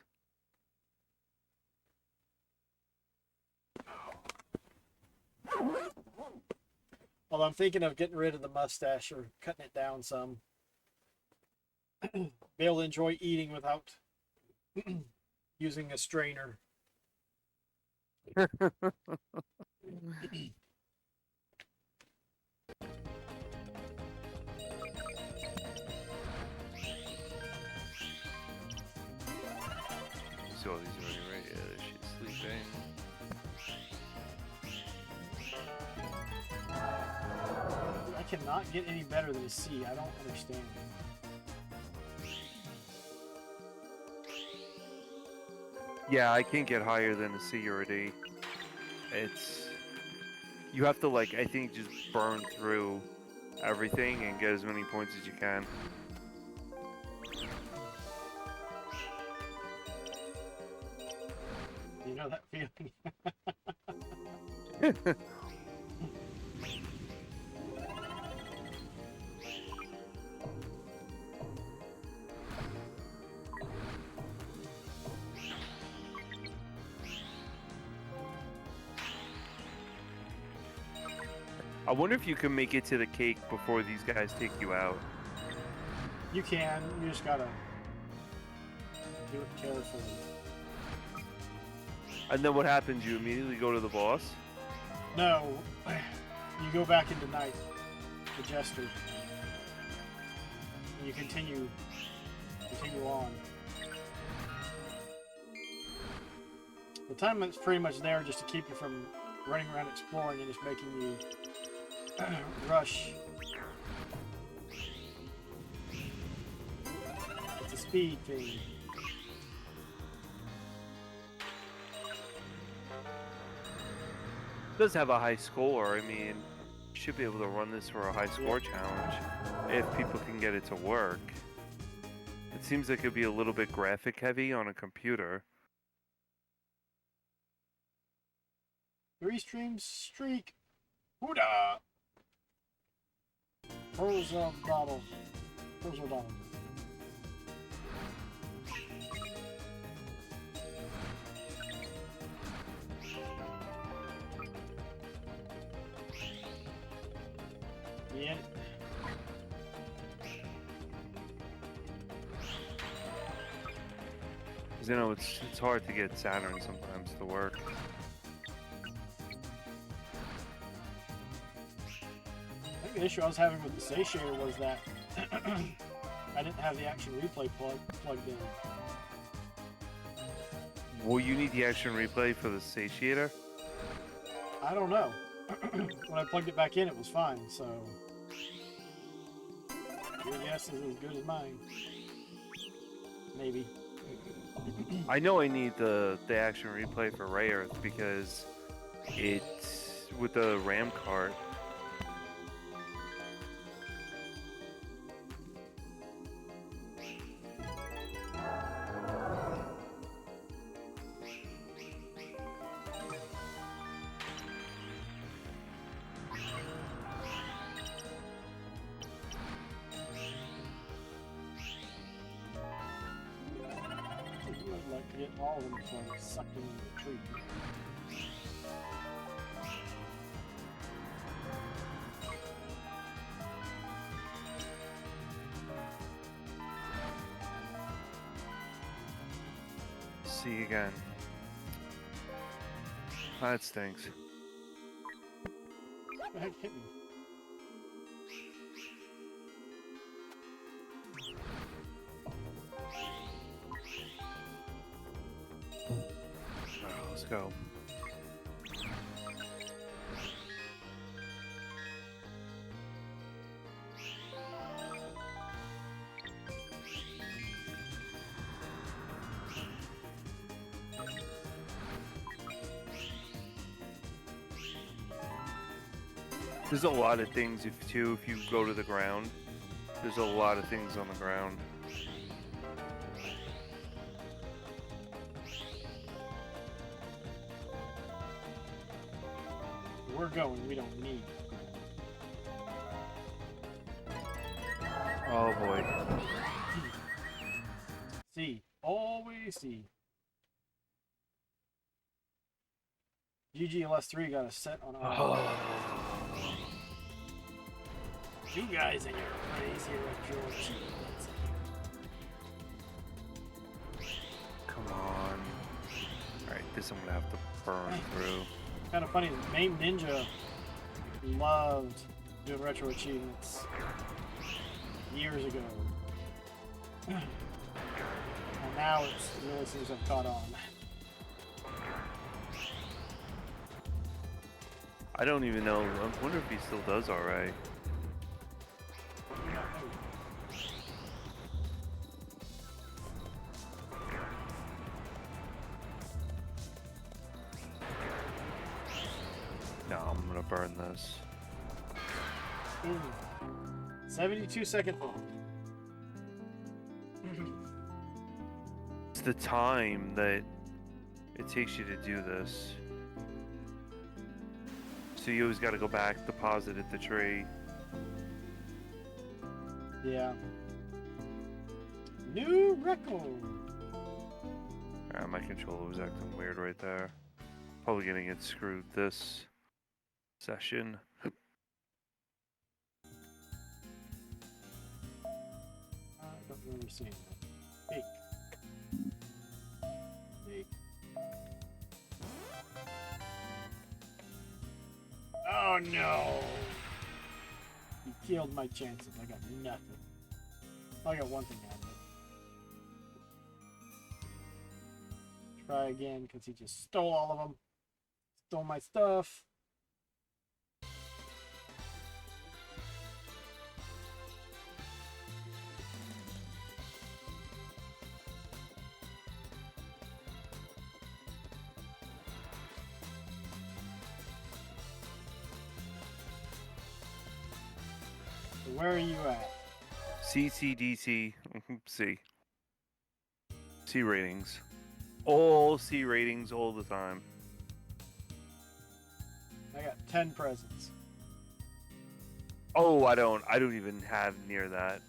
Although I'm thinking of getting rid of the mustache or cutting it down some. Be able to enjoy eating without using a strainer. So these already right. Yeah, she's sleeping. I cannot get any better than a C. I don't understand. Yeah, I can't get higher than a C or a D. It's you have to I think just burn through everything and get as many points as you can. You know that feeling? I wonder if you can make it to the cake before these guys take you out. You can. You just gotta do it carefully. And then what happens? You immediately go to the boss? No, you go back into night, the jester, and you continue on. The time is pretty much there just to keep you from running around exploring and just making you rush. It's a speed thing. It does have a high score. I mean, you should be able to run this for a high score challenge if people can get it to work. It seems like it'd be a little bit graphic heavy on a computer. 3 streams streak. Hoodah! Pearls of Bottle. Pearls of Bottle. Yeah. Because, you know, it's hard to get Saturn sometimes to work. I think the issue I was having with the satiator was that I didn't have the action replay plugged in. Well, you need the action replay for the satiator? I don't know. When I plugged it back in, it was fine, so... Your guess is as good as mine. Maybe. I know I need the action replay for Ray Earth because it's with the RAM cart. I'd like to get all of them before I get sucked into the tree. See you again. That stinks. What the heck hit me? Alright, let's go. There's a lot of things if you go to the ground. There's a lot of things on the ground. We're going, we don't need. Oh boy. See. Always see. GGLS3 got a set on our... You guys and your crazy retro achievements. Come on. Alright, this I'm gonna have to burn through. Kind of funny, MAME Ninja loved doing retro achievements years ago. And now it really seems to have caught on. I don't even know. I wonder if he still does alright. No, I'm gonna burn this. 72-second hold. It's the time that it takes you to do this. So you always gotta go back, deposit at the tree. Yeah. New record. My controller was acting weird right there. Probably gonna get screwed this session. I don't remember seeing that. Hey. Hey. Oh no! He killed my chances. I got nothing. I got one thing out of it. Try again because he just stole all of them. Stole my stuff. So where are you at? CCDC. C. C ratings. All C ratings all the time. I got 10 presents. Oh, I don't even have near that.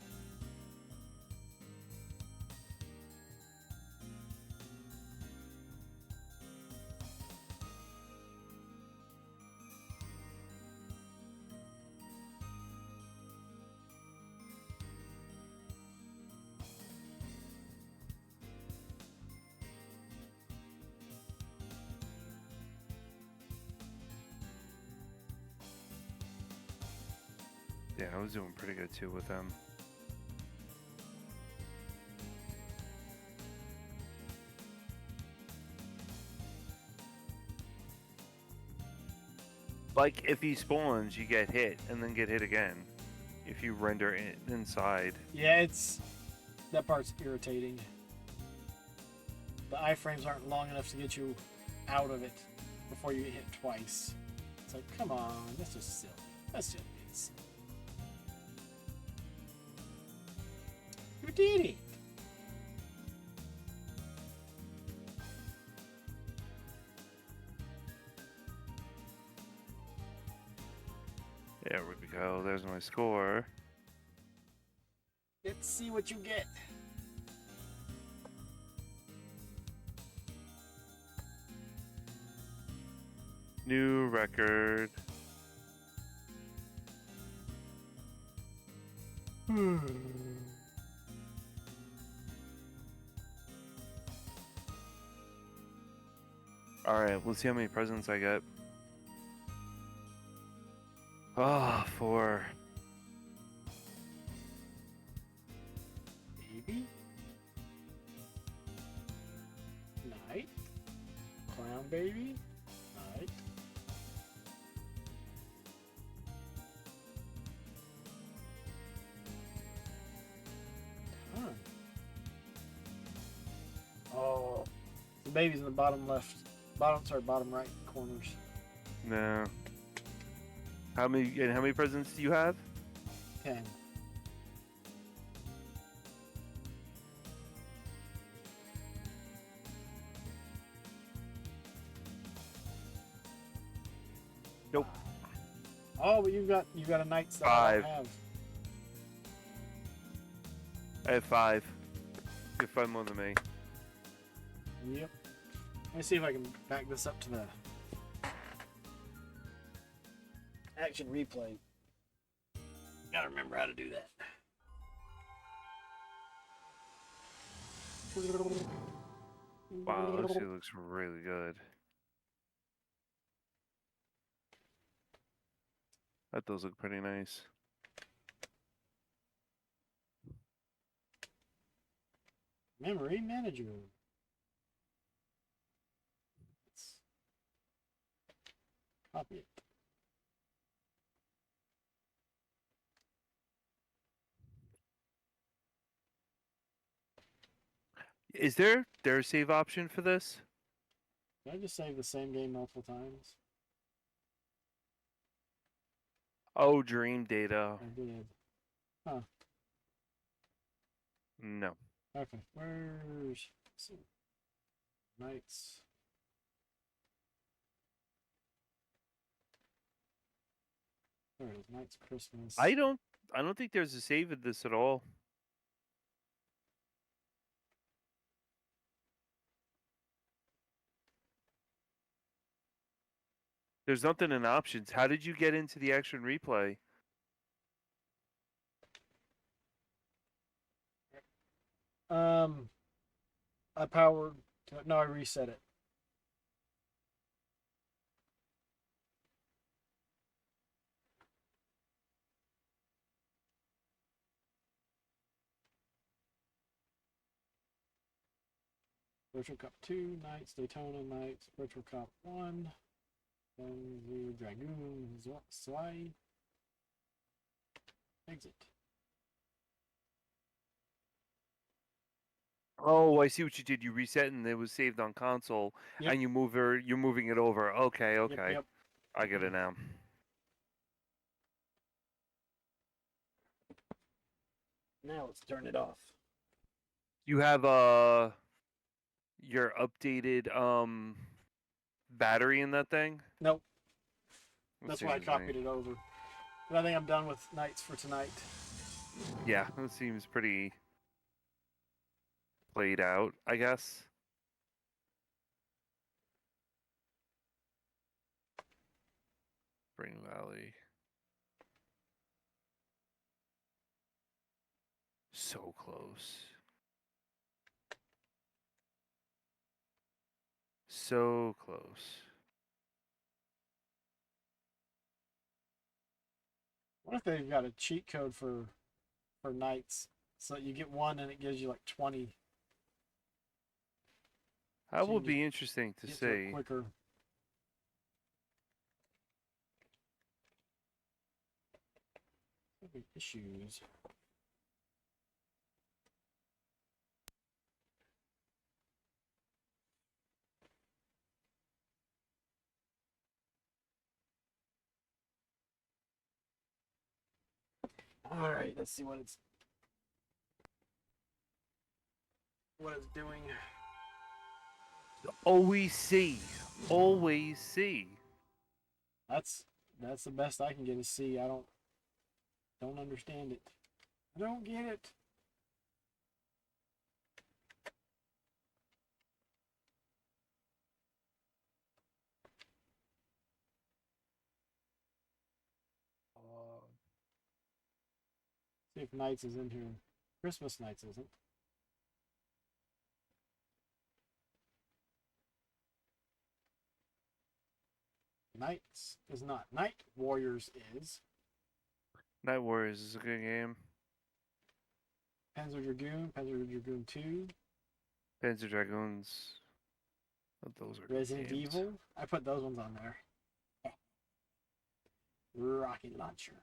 Yeah, I was doing pretty good too with them. Like, if he spawns, you get hit, and then get hit again. If you render it inside. Yeah, that part's irritating. The iframes aren't long enough to get you out of it before you get hit twice. It's like, come on, that's just silly. That's just silly. You did it. There we go. There's my score. Let's see what you get. New record. Alright, let's see how many presents I get. Ah, 4. Baby. Night. Clown baby. Night. Huh. Oh. The baby's in the bottom left. Bottom right corners. No. How many presents do you have? 10. Nope. Oh, but you've got a night that I 5. don't have. I have 5. You have 5 more than me. Yep. Let me see if I can back this up to the action replay. Gotta remember how to do that. Wow, this shit looks really good. That does look pretty nice. Memory manager. Let's copy it. Is there a save option for this? Did I just save the same game multiple times? Oh, dream data. I did. Huh. No. Okay. Where's nights? There it is. Nights Christmas. I don't think there's a save in this at all. There's nothing in options. How did you get into the action replay? I powered. No, I reset it. Virtual Cup 2, Knights, Daytona, Knights, Virtual Cup 1, then the Dragoon, Slide, exit. Oh, I see what you did. You reset and it was saved on console, Yep. and you're moving it over. Okay, okay. Yep. I get it now. Now let's turn it off. You have your updated battery in that thing? Nope. Let's That's see why I if there's any- copied it over. But I think I'm done with Knights for tonight. Yeah, that seems pretty played out, I guess. Spring Valley. So close. So close. What if they've got a cheat code for knights, so that you get one and it gives you like 20. That So you would can be interesting to get to it see. quicker. Issues. All right, let's see what it's doing. Always see. Always see. That's the best I can get to see. I don't understand it. I don't get it. See if Knights is in here. Christmas Knights isn't. Knights is not. Night Warriors is. Night Warriors is a good game. Panzer Dragoon 2. Panzer Dragoons. Oh, those are good Resident games. Evil. I put those ones on there. Rocket Launcher.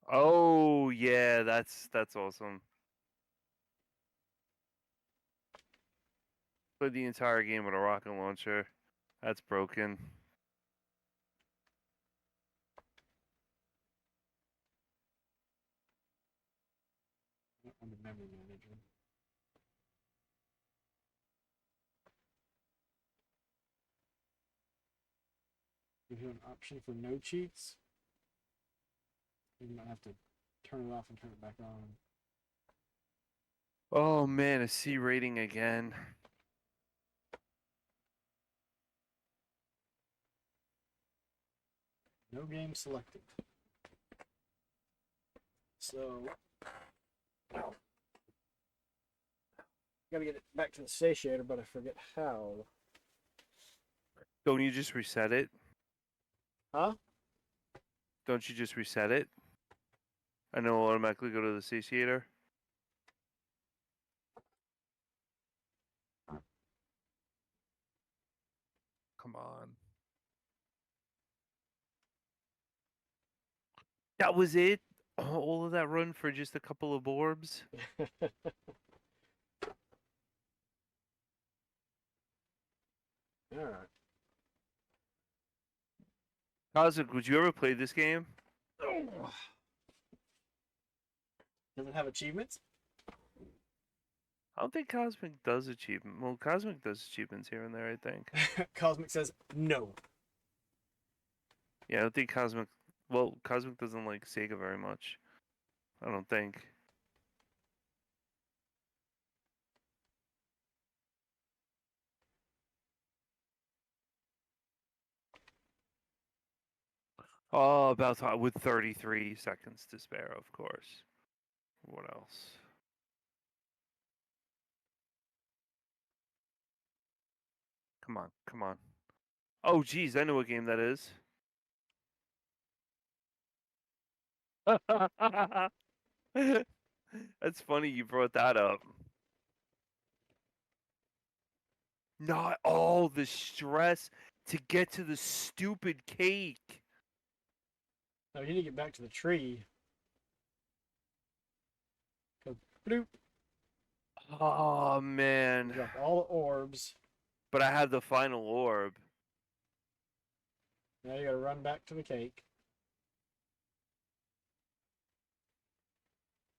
Oh yeah, that's awesome. Played the entire game with a rocket launcher. That's broken. On the memory manager. Give you an option for no cheats. You might have to turn it off and turn it back on. Oh man, a C rating again. No game selected. So, gotta get it back to the satiator, but I forget how. Don't you just reset it? Huh? Don't you just reset it? I know it'll automatically go to the satiator. Come on. That was it? All of that run for just a couple of orbs? Alright. Cosmic, would you ever play this game? Does it have achievements? I don't think Cosmic does achievement. Well, Cosmic does achievements here and there, I think. Cosmic says no. Yeah, I don't think Cosmic. Well, Cosmic doesn't like Sega very much. I don't think. Oh, about time with 33 seconds to spare, of course. What else? Come on, come on. Oh, geez, I know what game that is. That's funny you brought that up. Not all the stress to get to the stupid cake. No, you need to get back to the tree. Go bloop. Oh, man. Drop all the orbs. But I had the final orb. Now you gotta run back to the cake.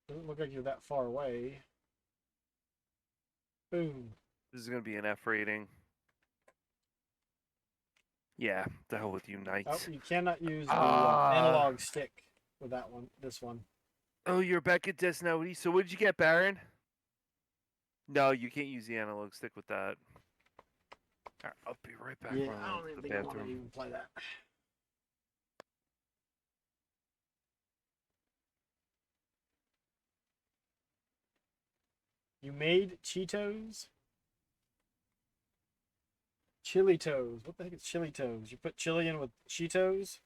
Doesn't look like you're that far away. Boom. This is going to be an F rating. Yeah, the hell with you, Oh, Knights. you cannot use the Ah. analog stick with that one. This one. Oh, you're back at Desnody. So what did you get, Baron? No, you can't use the analog stick with that. Alright, I'll be right back. Yeah, Run I don't to even the think I want to bathroom. even play that. You made Cheetos? Chili Toes. What the heck is Chili Toes? You put chili in with Cheetos?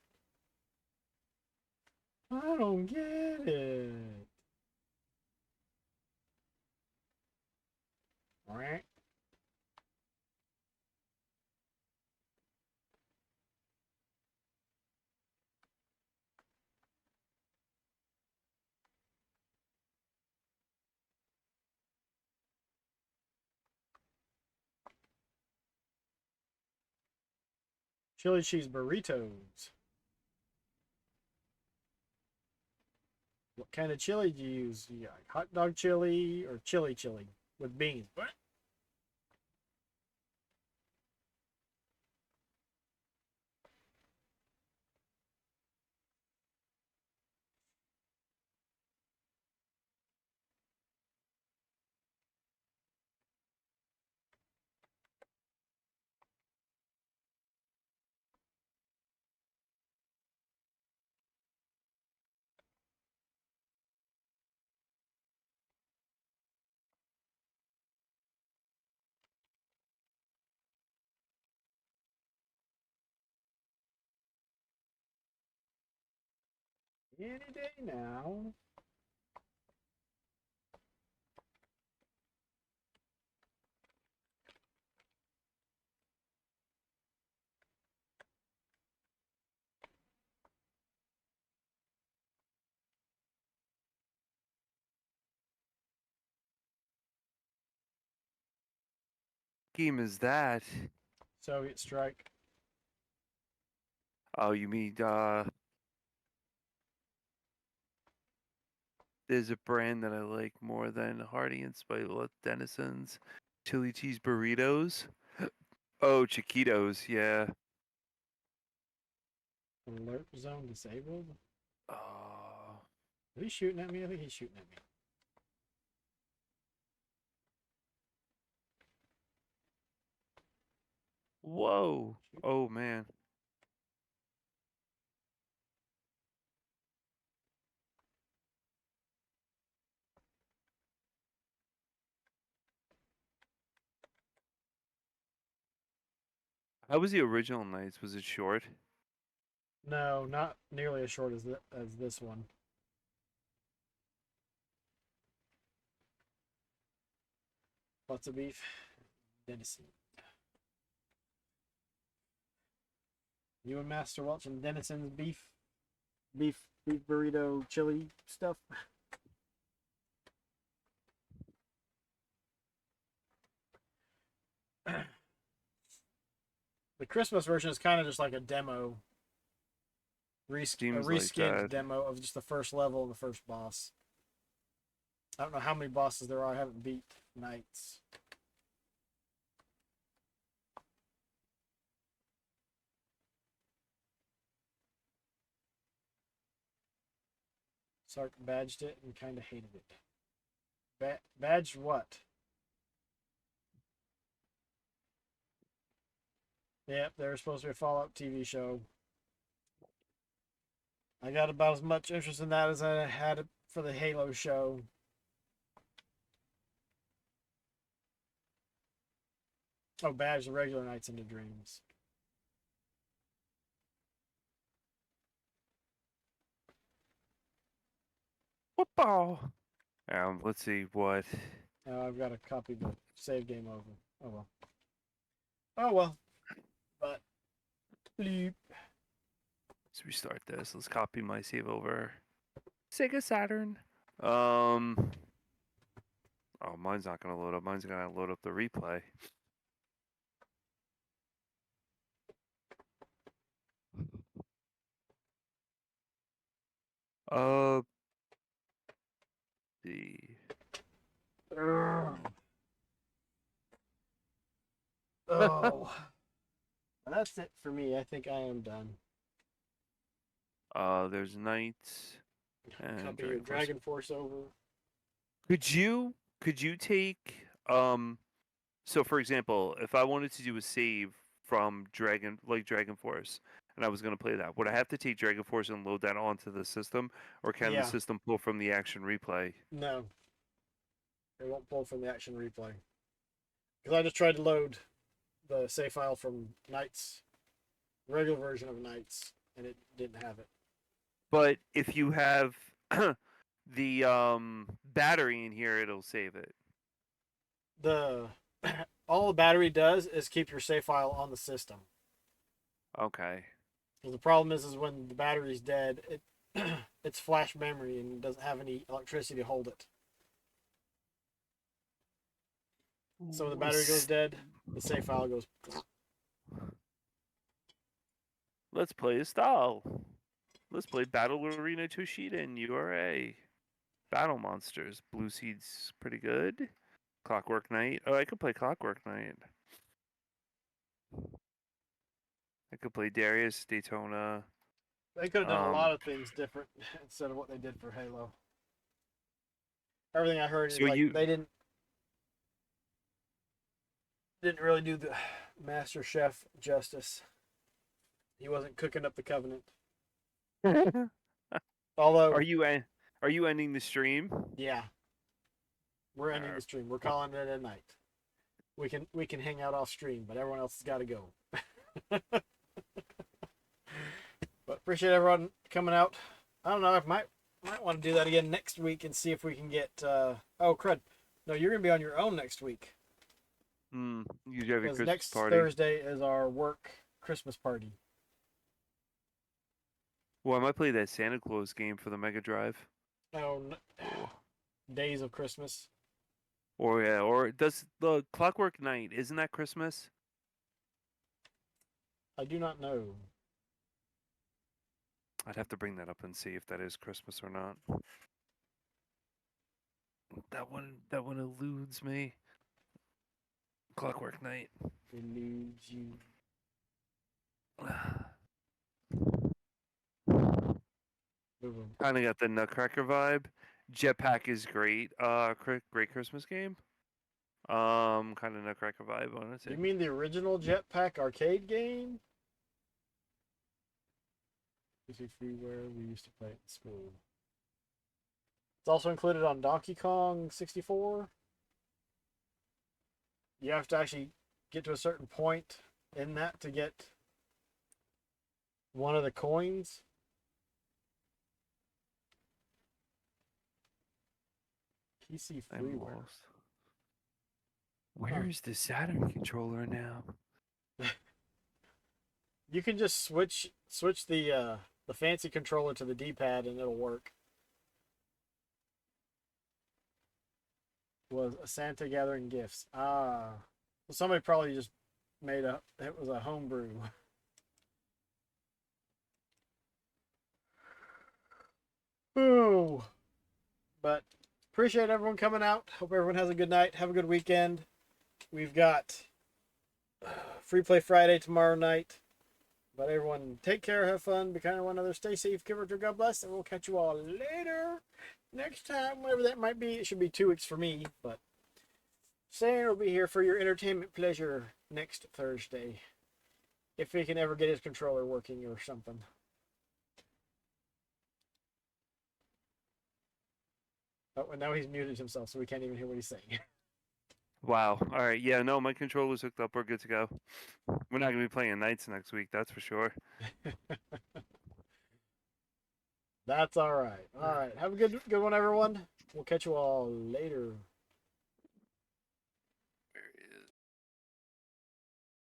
I don't get it. Alright. Chili cheese burritos. What kind of chili do you use? You got hot dog chili or chili with beans? What? Any day now. Game is that? Soviet strike. Oh, you mean there's a brand that I like more than Hardy and Spiteful Denison's chili cheese burritos. Oh, Chiquitos, yeah. Alert zone disabled. Oh, Is he shooting at me? I think he's shooting at me. whoa. Oh man. How was the original Nights? Was it short? No, not nearly as short as this one. Lots of beef. Denison. You and Master Welch and Denison's beef burrito chili stuff. The Christmas version is kind of just like a demo, a Seems like reskinned that. demo of just the first level and the first boss. I don't know how many bosses there are. I haven't beat Knights. Sark badged it and kind of hated it. Badged what? Yep, there's supposed to be a Fallout TV show. I got about as much interest in that as I had for the Halo show. Oh, badge the regular Nights into Dreams. Football. Let's see what. I've got to copy the save game over. Oh well. Oh well. But bleep. Let's restart this. Let's copy my save over. Sega Saturn. Oh, mine's not gonna load up. Mine's gonna load up the replay. Uh, the Ugh. Oh. That's it for me. I think I am done. there's Knights and Copy your Dragon Force over. Could you take so for example, if I wanted to do a save from Dragon Force and I was going to play that, would I have to take Dragon Force and load that onto the system, or can the system pull from the action replay? No. It won't pull from the action replay. Because I just tried to load the save file from Knights, regular version of Knights, and it didn't have it. But if you have the battery in here, it'll save it. The all the battery does is keep your save file on the system. Okay. The problem is when the battery's dead, it's flash memory and doesn't have any electricity to hold it. So when the battery goes dead, the save file goes. Let's play a style. Let's play Battle Arena Toshida URA. Battle Monsters. Blue Seed's pretty good. Clockwork Knight. Oh, I could play Clockwork Knight. I could play Darius, Daytona. They could have done a lot of things different instead of what they did for Halo. Everything I heard is So like they didn't really do the Master Chef justice. He wasn't cooking up the Covenant. Although, Are you ending the stream? yeah, we're ending the stream. We're calling it a night. We can hang out off stream, but everyone else has got to go. But appreciate everyone coming out. I don't know. I might want to do that again next week and see if we can get. Oh crud! No, you're gonna be on your own next week. You have your Because Christmas next party. Thursday is our work Christmas party. Well, I might play that Santa Claus game for the Mega Drive. Oh, Days of Christmas. Or does the Clockwork Knight, isn't that Christmas? I do not know. I'd have to bring that up and see if that is Christmas or not. That one eludes me. Clockwork Knight. Eludes you. Kind of got the Nutcracker vibe. Jetpack is great. Great Christmas game. Kind of Nutcracker vibe on it. You mean the original Jetpack arcade game? Freeware, we used to play it in school. It's also included on Donkey Kong 64. You have to actually get to a certain point in that to get one of the coins. PC I'm freeware. lost. Where is the Saturn controller now? You can just switch the fancy controller to the D-pad and it'll work. Was a Santa gathering gifts. Well, somebody probably just made it was a homebrew. Ooh. But appreciate everyone coming out. Hope everyone has a good night. Have a good weekend. We've got Free Play Friday tomorrow night. But everyone, take care, have fun, be kind to one another, stay safe, give it to God bless, and we'll catch you all later. Next time, whatever that might be. It should be 2 weeks for me, but Sayian will be here for your entertainment pleasure next Thursday. If he can ever get his controller working or something. Oh, and now he's muted himself, so we can't even hear what he's saying. Wow. All right. Yeah, no, my controller's hooked up. We're good to go. We're not going to be playing Knights next week, that's for sure. That's all right. All right. Have a good one, everyone. We'll catch you all later.